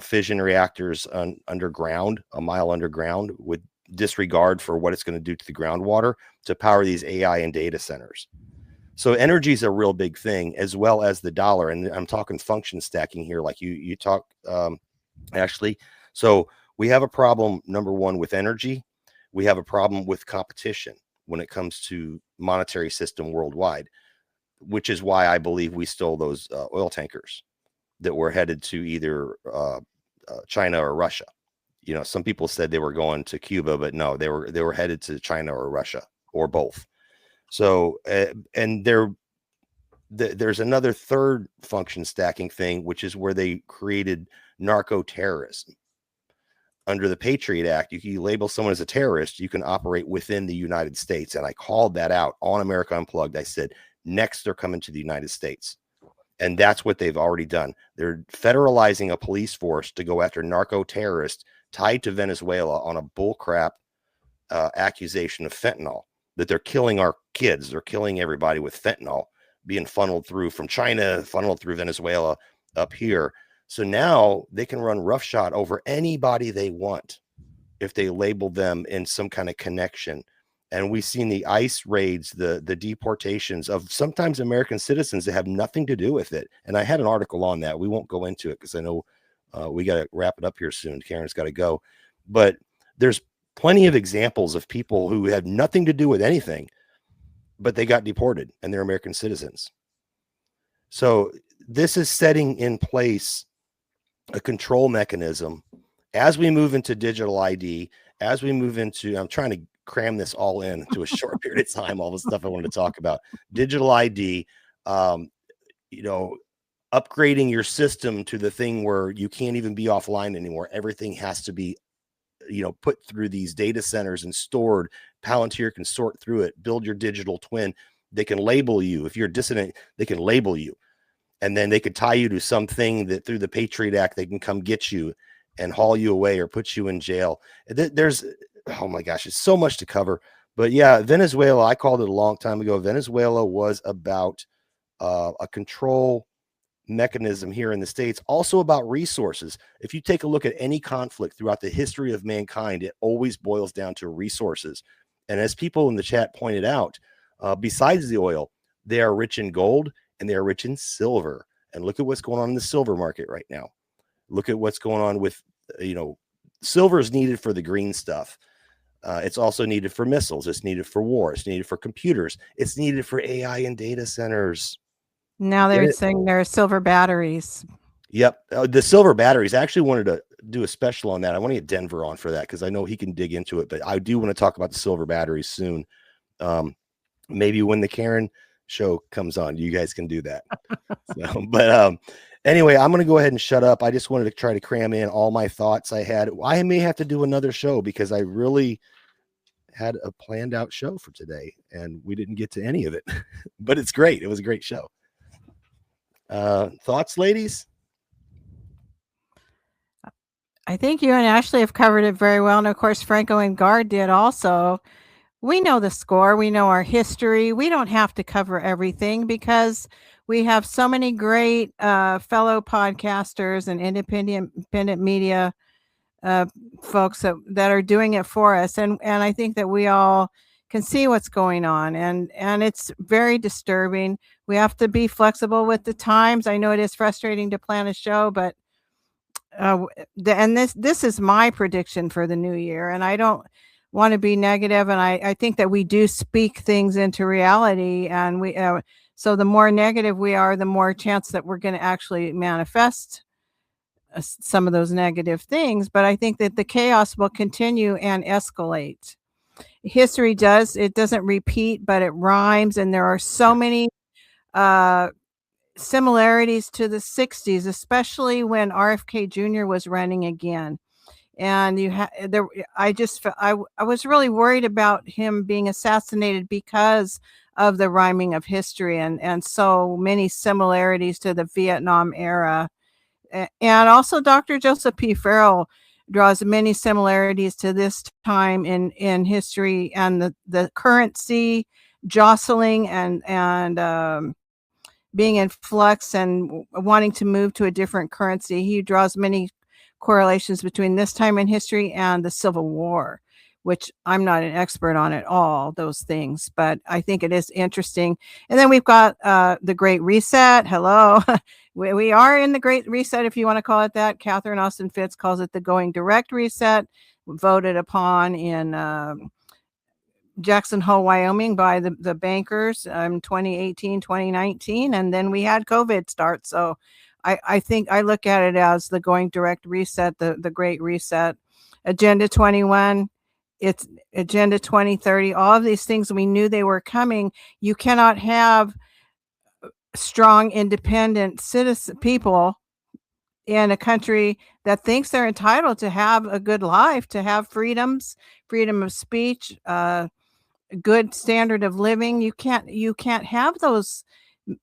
fission reactors underground, a mile underground, with disregard for what it's going to do to the groundwater to power these AI and data centers. So energy is a real big thing, as well as the dollar. And I'm talking function stacking here, like you talk, Ashley. So we have a problem, number one, with energy. We have a problem with competition when it comes to monetary system worldwide, which is why I believe we stole those oil tankers that were headed to either China or Russia. Some people said they were going to Cuba, but no, they were headed to China or Russia or both. So, and there's another third function stacking thing, which is where they created narco terrorism. Under the Patriot Act, you label someone as a terrorist, you can operate within the United States. And I called that out on America Unplugged. I said, next they're coming to the United States. And that's what they've already done. They're federalizing a police force to go after narco terrorists tied to Venezuela on a bullcrap accusation of fentanyl, that they're killing our kids. They're killing everybody with fentanyl being funneled through from China, funneled through Venezuela up here. So now they can run roughshod over anybody they want if they label them in some kind of connection. And we've seen the ICE raids, the deportations of sometimes American citizens that have nothing to do with it. And I had an article on that. We won't go into it because I know we got to wrap it up here soon. Karen's got to go. But there's plenty of examples of people who had nothing to do with anything, but they got deported and they're American citizens. So this is setting in place a control mechanism as we move into digital ID, as we move into, I'm trying to cram this all in to a short period of time, all the stuff I wanted to talk about. Digital ID, upgrading your system to the thing where you can't even be offline anymore. Everything has to be, put through these data centers and stored. Palantir can sort through it, build your digital twin. They can label you. If you're dissident, they can label you. And then they could tie you to something that through the Patriot Act, they can come get you and haul you away or put you in jail. There's, oh my gosh, it's so much to cover. But yeah, Venezuela, I called it a long time ago. Venezuela was about a control mechanism here in the States, also about resources. If you take a look at any conflict throughout the history of mankind, it always boils down to resources. And as people in the chat pointed out, besides the oil, they are rich in gold and they are rich in silver. And look at what's going on in the silver market right now. Look at what's going on with, silver is needed for the green stuff. It's also needed for missiles. It's needed for war. It's needed for computers. It's needed for AI and data centers. Now they're saying there are silver batteries. Yep. The silver batteries. I actually wanted to do a special on that. I want to get Denver on for that because I know he can dig into it, but I do want to talk about the silver batteries soon. Maybe when the Karen show comes on, you guys can do that. Anyway, I'm going to go ahead and shut up. I just wanted to try to cram in all my thoughts I had. I may have to do another show because I really had a planned out show for today and we didn't get to any of it, but it's great. It was a great show. Thoughts, ladies? I think you and Ashley have covered it very well. And of course, Franco and Gard did also. We know the score. We know our history. We don't have to cover everything because we have so many great fellow podcasters and independent media folks that are doing it for us. And I think that we all can see what's going on. And it's very disturbing. We have to be flexible with the times. I know it is frustrating to plan a show, but this is my prediction for the new year. And I don't want to be negative, and I think that we do speak things into reality, and we so the more negative we are, the more chance that we're going to actually manifest some of those negative things, but I think that the chaos will continue and escalate. History doesn't repeat, but it rhymes, and there are so many similarities to the 60s, especially when RFK Jr. was running again. And I was really worried about him being assassinated because of the rhyming of history and so many similarities to the Vietnam era. And also Dr. Joseph P. Farrell draws many similarities to this time in history, and the currency jostling and being in flux and wanting to move to a different currency. He draws many correlations between this time in history and the Civil War, which I'm not an expert on at all, those things, but I think it is interesting. And then we've got the Great Reset. Hello. We are in the Great Reset, if you want to call it that. Catherine Austin Fitts calls it the Going Direct Reset, voted upon in Jackson Hole, Wyoming by the bankers 2018, 2019. And then we had COVID start. So I think I look at it as the Going Direct Reset, the Great Reset. Agenda 21, it's Agenda 2030. All of these things, we knew they were coming. You cannot have strong, independent people in a country that thinks they're entitled to have a good life, to have freedom of speech, good standard of living. You can't have those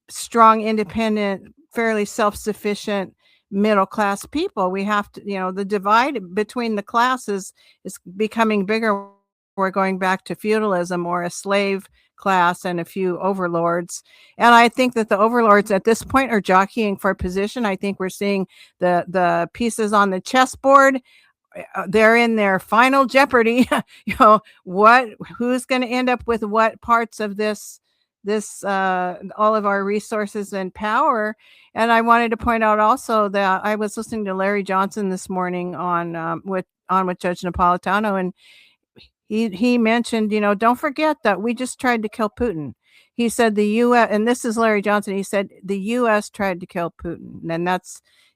strong, independent, fairly self-sufficient middle-class people. We have to, the divide between the classes is becoming bigger. We're going back to feudalism or a slave class and a few overlords. And I think that the overlords at this point are jockeying for position. I think we're seeing the pieces on the chessboard. They're in their final jeopardy. Who's going to end up with what parts of this all of our resources and power. And I wanted to point out also that I was listening to Larry Johnson this morning on with Judge Napolitano, and he mentioned, don't forget that we just tried to kill Putin. He said the U.S., and this is Larry Johnson, he said the U.S. tried to kill Putin. And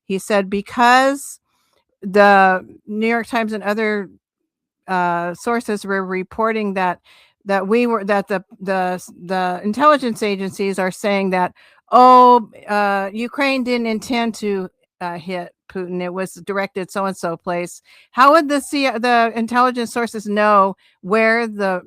he said, because the New York Times and other sources were reporting that the intelligence agencies are saying that, Ukraine didn't intend to hit Putin. It was directed so-and-so place. How would the intelligence sources know where the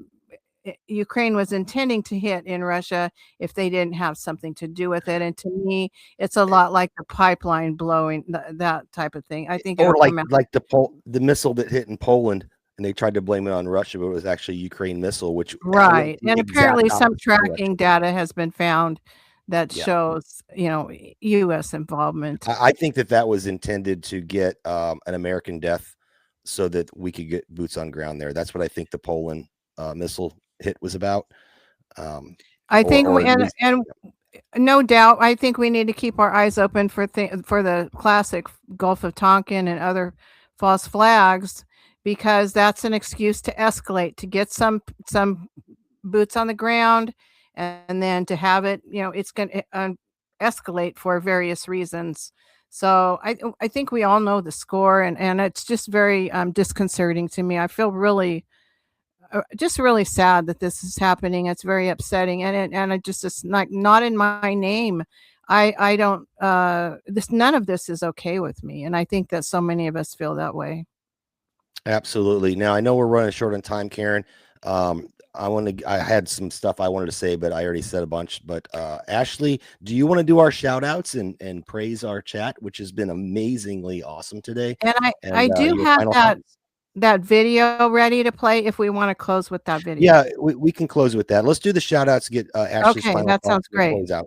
Ukraine was intending to hit in Russia if they didn't have something to do with it? And to me, it's a lot like the pipeline blowing, that type of thing. I think, or like the missile that hit in Poland, and they tried to blame it on Russia, but it was actually a Ukraine missile, which right. And apparently some tracking data has been found that shows, U.S. involvement. I think that was intended to get an American death so that we could get boots on ground there. That's what I think the Poland missile hit was about. I think, and no doubt, I think we need to keep our eyes open for the classic Gulf of Tonkin and other false flags, because that's an excuse to escalate, to get some boots on the ground, and then to have it, it's going to escalate for various reasons. So I think we all know the score, and it's just very disconcerting to me. I feel really sad that this is happening. It's very upsetting, and it's not in my name. I don't. None of this is okay with me, and I think that so many of us feel that way. Absolutely. Now I know we're running short on time, Karen. I had some stuff I wanted to say, but I already said a bunch. But Ashley, do you want to do our shout outs and praise our chat, which has been amazingly awesome today? And I do have that video ready to play if we want to close with that video. Yeah, we can close with that. Let's do the shout outs, get Ashley's final that sounds great. out.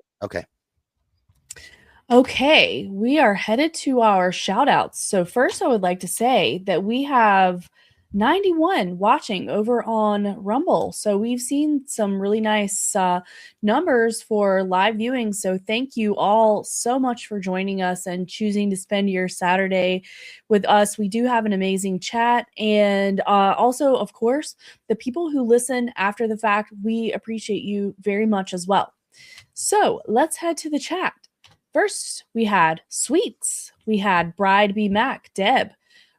Okay, we are headed to our shout outs. So first I would like to say that we have 91 watching over on Rumble. So we've seen some really nice numbers for live viewing. So thank you all so much for joining us and choosing to spend your Saturday with us. We do have an amazing chat. And also, of course, the people who listen after the fact, we appreciate you very much as well. So let's head to the chat. First, we had Sweets We had Bride B. Mac, Deb,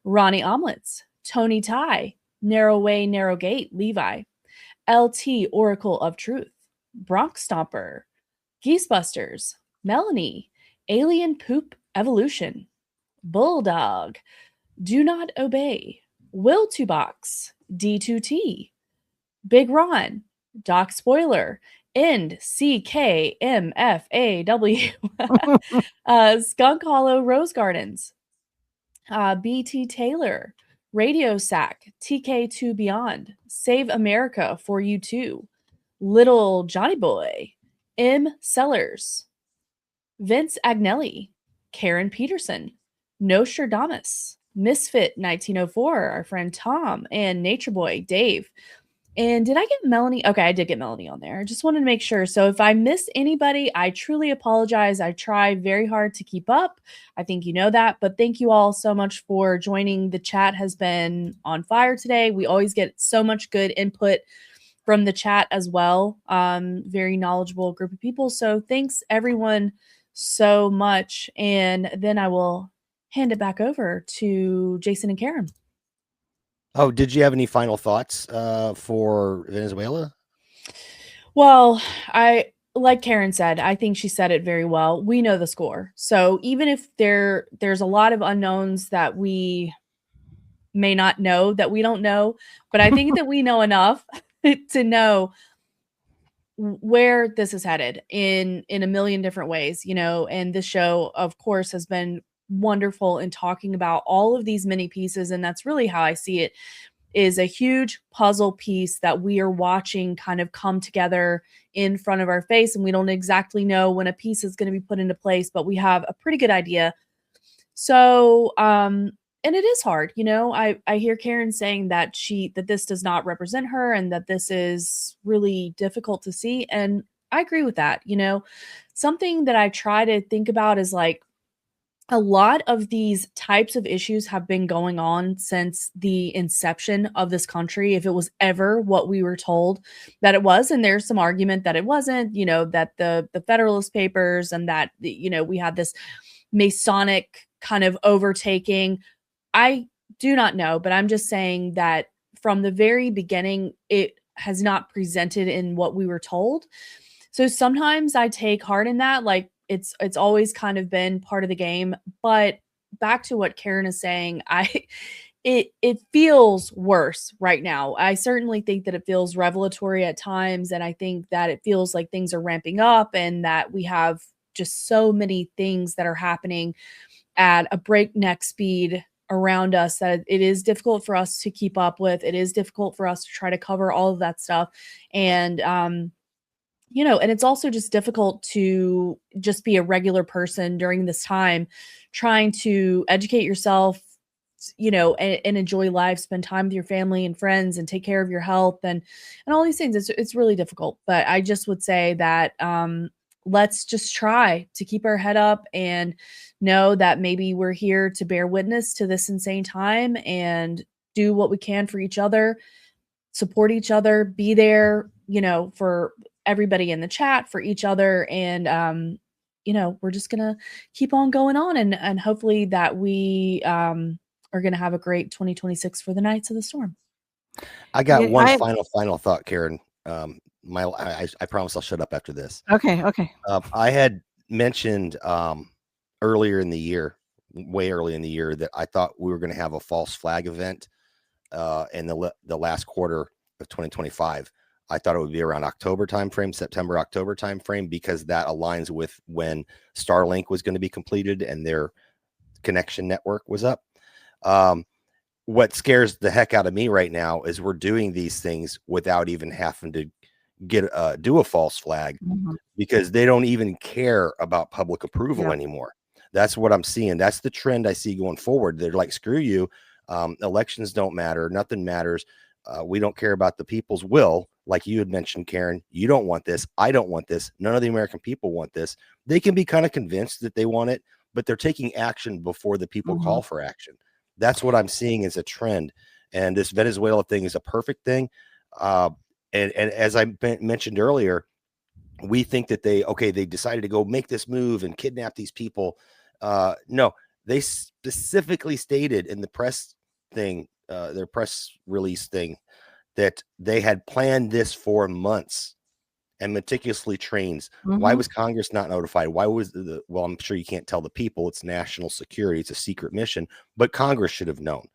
Ronnie Omelets, Tony Ty, Narrow Way, Narrow Gate, Levi, LT, Oracle of Truth, Bronx Stomper, Geesebusters, Melanie, Alien Poop Evolution, Bulldog, Do Not Obey, Will to Box, D2T, Big Ron, Doc Spoiler, End CKMFAW, Skunk Hollow Rose Gardens, BT Taylor, Radio Sack, TK2 Beyond, Save America for You Too, Little Johnny Boy, M. Sellers, Vince Agnelli, Karen Peterson, Nostradamus, Misfit 1904, our friend Tom, and Nature Boy Dave. And did I get Melanie? Okay, I did get Melanie on there. I just wanted to make sure. So if I missed anybody, I truly apologize. I try very hard to keep up. I think you know that. But thank you all so much for joining. The chat has been on fire today. We always get so much good input from the chat as well. Very knowledgeable group of people. So thanks everyone so much. And then I will hand it back over to Jason and Karen. Oh, did you have any final thoughts for Venezuela? Well, like Karen said, I think she said it very well. We know the score. So even if there's a lot of unknowns that we may not know, that we don't know, but I think that we know enough to know where this is headed in a million different ways, and this show, of course, has been wonderful in talking about all of these many pieces. And that's really how I see it, is a huge puzzle piece that we are watching kind of come together in front of our face. And we don't exactly know when a piece is going to be put into place, but we have a pretty good idea. So, and it is hard, I hear Karen saying that this does not represent her and that this is really difficult to see. And I agree with that. Something that I try to think about is like, a lot of these types of issues have been going on since the inception of this country. If it was ever what we were told that it was, and there's some argument that it wasn't, that the Federalist Papers and that, we had this Masonic kind of overtaking. I do not know, but I'm just saying that from the very beginning, it has not presented in what we were told. So sometimes I take heart in that, like, it's always kind of been part of the game. But back to what Karen is saying, it feels worse right now. I certainly think that it feels revelatory at times, and I think that it feels like things are ramping up and that we have just so many things that are happening at a breakneck speed around us that it is difficult for us to keep up with. It is difficult for us to try to cover all of that stuff. And and it's also just difficult to just be a regular person during this time, trying to educate yourself, and enjoy life, spend time with your family and friends, and take care of your health and all these things. It's really difficult. But I just would say that let's just try to keep our head up and know that maybe we're here to bear witness to this insane time and do what we can for each other, support each other, be there, for everybody in the chat, for each other. And, we're just going to keep on going on and hopefully that we are going to have a great 2026 for the Knights of the Storm. I got one final thought, Karen. I promise I'll shut up after this. Okay. I had mentioned earlier in the year, way early in the year, that I thought we were going to have a false flag event in the last quarter of 2025. I thought it would be around September, October timeframe, because that aligns with when Starlink was going to be completed and their connection network was up. What scares the heck out of me right now is we're doing these things without even having to do a false flag, because they don't even care about public approval anymore. That's what I'm seeing. That's the trend I see going forward. They're like, screw you. Elections don't matter. Nothing matters. We don't care about the people's will. Like you had mentioned, Karen, you don't want this. I don't want this. None of the American people want this. They can be kind of convinced that they want it, but they're taking action before the people call for action. That's what I'm seeing as a trend. And this Venezuela thing is a perfect thing. And as I mentioned earlier, we think that they decided to go make this move and kidnap these people. No, they specifically stated in the press thing, their press release thing, that they had planned this for months and meticulously trained. Why was Congress not notified? Why was well, I'm sure you can't tell the people, it's national security, it's a secret mission, but Congress should have known.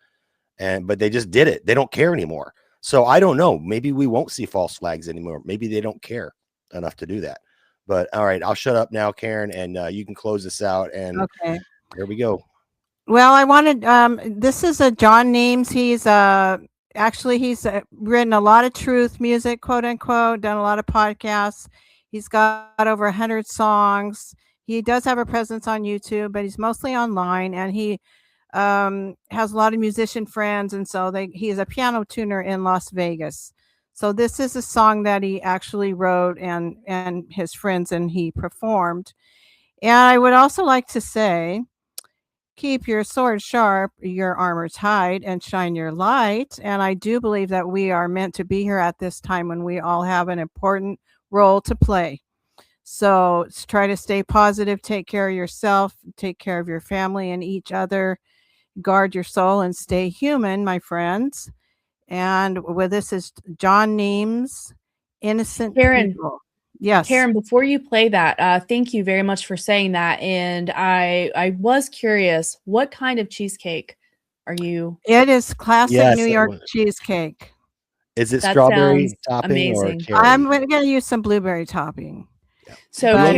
But they just did it. They don't care anymore. So I don't know. Maybe we won't see false flags anymore. Maybe they don't care enough to do that. But all right, I'll shut up now, Karen, and you can close this out. And Okay. there we go. Well, I wanted, this is a John Neems. He's actually, he's written a lot of truth music, quote unquote, done a lot of podcasts. He's got over 100 songs. He does have a presence on YouTube, but he's mostly online, and he has a lot of musician friends. And so he is a piano tuner in Las Vegas. So this is a song that he actually wrote and his friends, and he performed. And I would also like to say, keep your sword sharp, your armor tight, and shine your light. And I do believe that we are meant to be here at this time when we all have an important role to play. So try to stay positive, take care of yourself, take care of your family and each other, guard your soul, and stay human, my friends. And with this is John Neems, Innocent Karen. People. Yes. Karen, before you play that, thank you very much for saying that. And I was curious, what kind of cheesecake are you? It is classic Yes, New York cheesecake. Is it That strawberry sounds topping or amazing. cherry? I'm going to use some blueberry topping. So But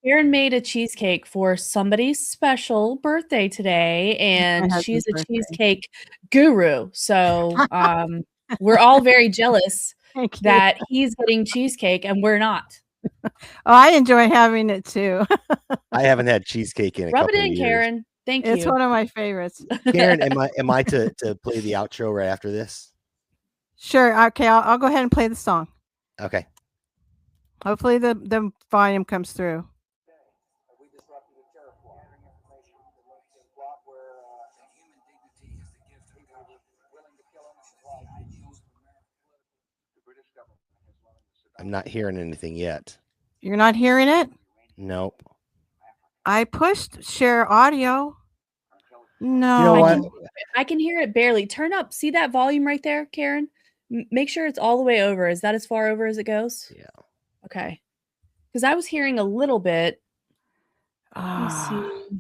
Karen made a cheesecake for somebody's special birthday today, and My she's a husband's birthday. cheesecake guru. So we're all very jealous Thank you. that he's getting cheesecake and we're not. Oh, I enjoy having it too. I haven't had cheesecake in a Rub couple it in, of years. Karen. Thank It's you. one of my favorites. Karen, am I to play the outro right after this? Sure. Okay, I'll go ahead and play the song. Okay. Hopefully the volume comes through. I'm not hearing anything yet. You're not hearing it? Nope. I pushed share audio. No. You know what? I can hear it barely. Turn up. See that volume right there, Karen? Make sure it's all the way over. Is that as far over as it goes? Yeah. Okay. Because I was hearing a little bit. Let me Ah. see.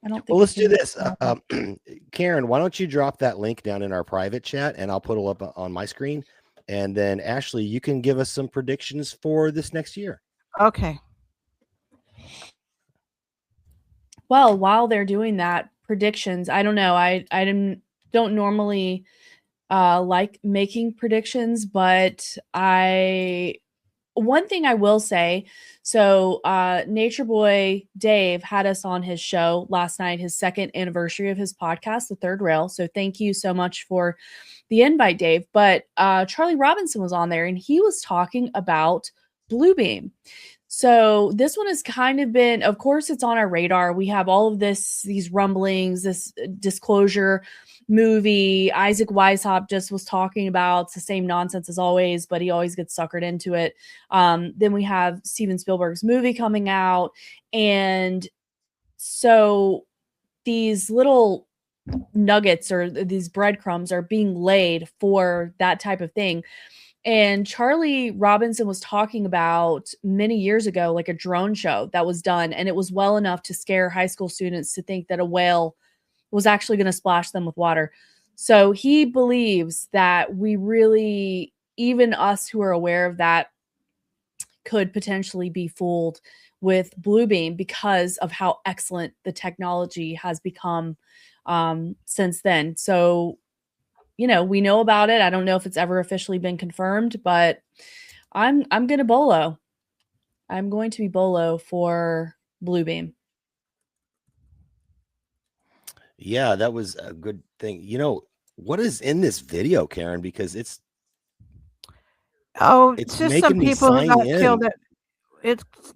I don't think. Well, let's do it's this. Karen, why don't you drop that link down in our private chat, and I'll put it up on my screen. And then Ashley, you can give us some predictions for this next year. Okay. Well, while they're doing that, predictions. I don't know. I don't normally like making predictions, but one thing I will say, so Nature Boy Dave had us on his show last night, his second anniversary of his podcast, The Third Rail. So thank you so much for the invite, Dave. But Charlie Robinson was on there, and he was talking about Bluebeam. So this one has kind of been, of course, it's on our radar. We have all of these rumblings, this disclosure movie. Isaac Weishaupt just was talking about, it's the same nonsense as always, but he always gets suckered into it. Then we have Steven Spielberg's movie coming out. And so these little nuggets or these breadcrumbs are being laid for that type of thing. And Charlie Robinson was talking about many years ago, like a drone show that was done, and it was well enough to scare high school students to think that a whale was actually going to splash them with water. So he believes that we really, even us who are aware of that, could potentially be fooled with Bluebeam because of how excellent the technology has become since then. So, you know, we know about it. I don't know if it's ever officially been confirmed, but I'm going to bolo. I'm going to be bolo for Bluebeam. Yeah, that was a good thing. You know, what is in this video, Karen? Because it's just some making me people who sign got in. killed at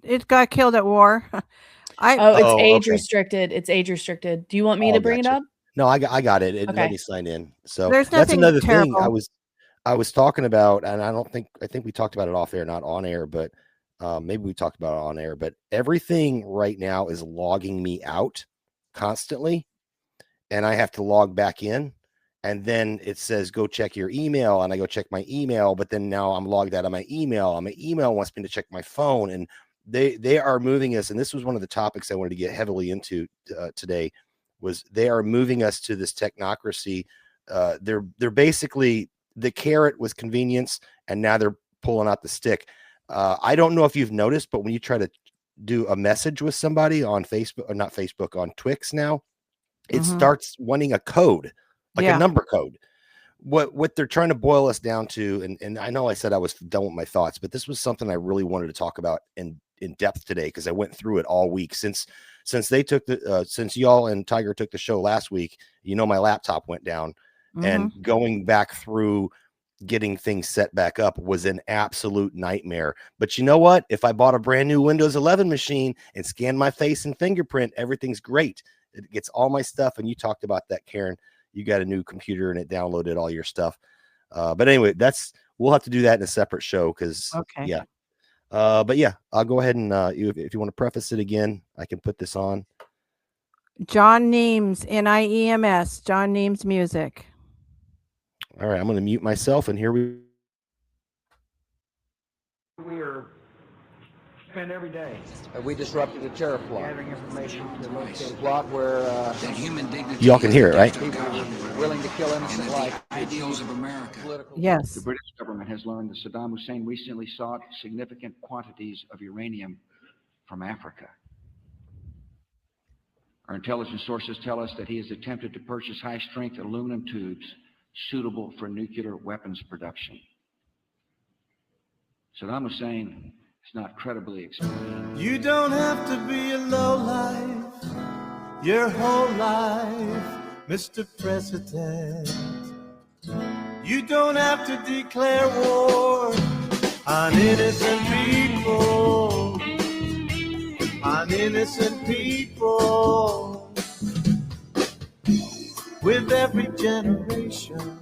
it got killed at war. It's age okay. restricted. It's age restricted. Do you want me to bring it up? No, I got it. It Okay. let me sign in. So There's that's nothing another terrible. thing I was talking about, and I think we talked about it off air, not on air, but maybe we talked about it on air. But everything right now is logging me out constantly. and I have to log back in, and then it says go check your email, and I go check my email, but then now I'm logged out of my email, and my email wants me to check my phone, and they are moving us. And this was one of the topics I wanted to get heavily into today, was they are moving us to this technocracy. They're basically, the carrot was convenience, and now they're pulling out the stick. I don't know if you've noticed, but when you try to do a message with somebody on Facebook, or not Facebook, on Twix now, it starts wanting a code, like a number code. What they're trying to boil us down to, and I know I said I was done with my thoughts, but this was something I really wanted to talk about in depth today, because I went through it all week since they took the since y'all and Tiger took the show last week. My laptop went down, and going back through getting things set back up was an absolute nightmare. But you know what? If I bought a brand new Windows 11 machine and scanned my face and fingerprint, everything's great. It gets all my stuff. And you talked about that, Karen. You got a new computer and it downloaded all your stuff. But anyway, we'll have to do that in a separate show, because yeah. But yeah, I'll go ahead and if you want to preface it again, I can put this on. John Neems, NIEMS, John Neems Music. All right, I'm going to mute myself, and here we are spend every day. We disrupted a terror plot. Gathering information to locate a plot where y'all can hear it, right? people were willing to kill innocent life. Ideals of America. Yes. The British government has learned that Saddam Hussein recently sought significant quantities of uranium from Africa. Our intelligence sources tell us that he has attempted to purchase high-strength aluminum tubes suitable for nuclear weapons production. Saddam Hussein is not credibly experienced. You don't have to be a lowlife your whole life, Mr. President. You don't have to declare war on innocent people, on innocent people. With every generation,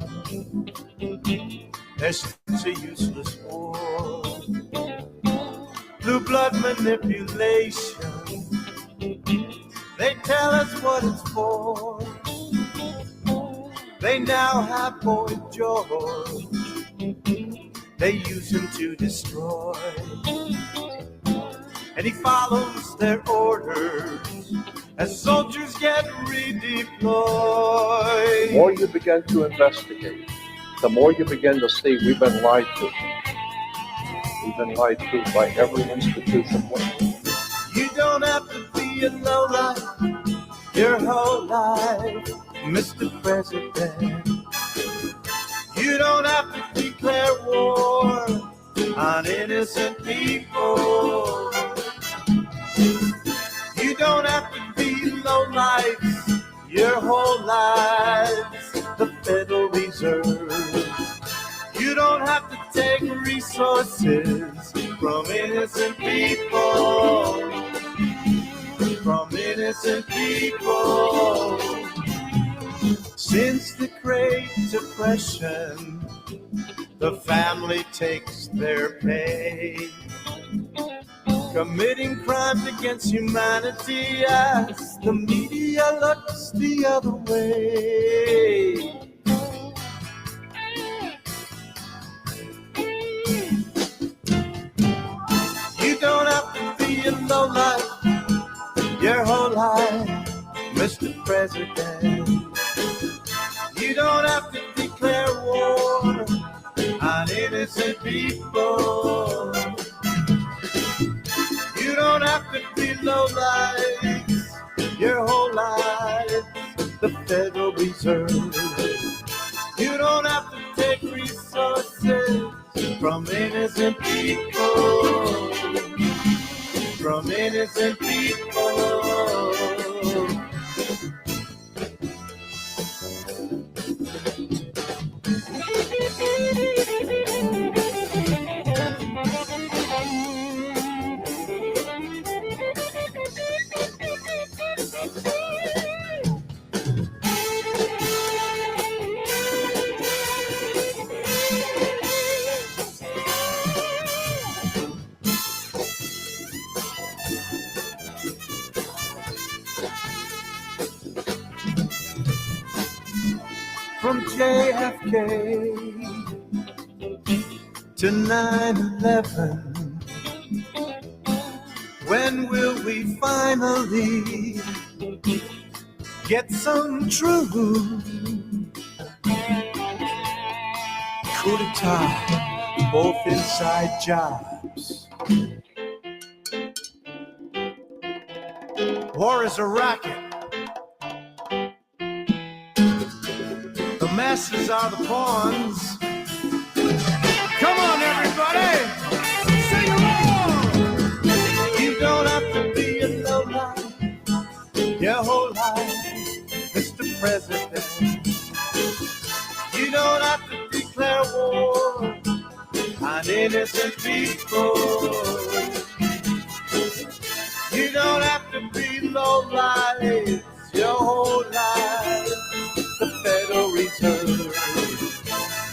there's such a useless war. Blue blood manipulation, they tell us what it's for. They now have Boy George, they use him to destroy. And he follows their orders as soldiers get redeployed. The more you begin to investigate, the more you begin to see we've been lied to. We've been lied to by every institution. You don't have to be a lowlife your whole life, Mr. President. You don't have to declare war on innocent people. You don't have to be low life your whole lives, the Federal Reserve. You don't have to take resources from innocent people, from innocent people. Since the Great Depression, the family takes their pay, committing crimes against humanity as the media looks the other way. You don't have to be a lowlife your whole life, Mr. President. You don't have to declare war on innocent people. You don't have to be low life your whole life, the Federal Reserve. You don't have to take resources from innocent people, from innocent people. from JFK to 9/11. When will we finally get some truth? Coup d'etat, both inside jobs. War is a racket. The masses are the pawns. Come on, everybody, sing along. You don't have to be a lowlife your whole life, Mr. President. You don't have to declare war on innocent people. You don't have to be lowlife your whole life, the Federal Reserve.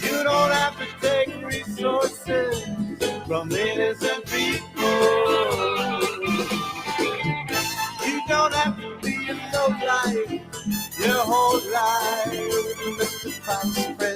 You don't have to take resources from innocent people. You don't have to be a lowlife your whole life, Mr. Vice President.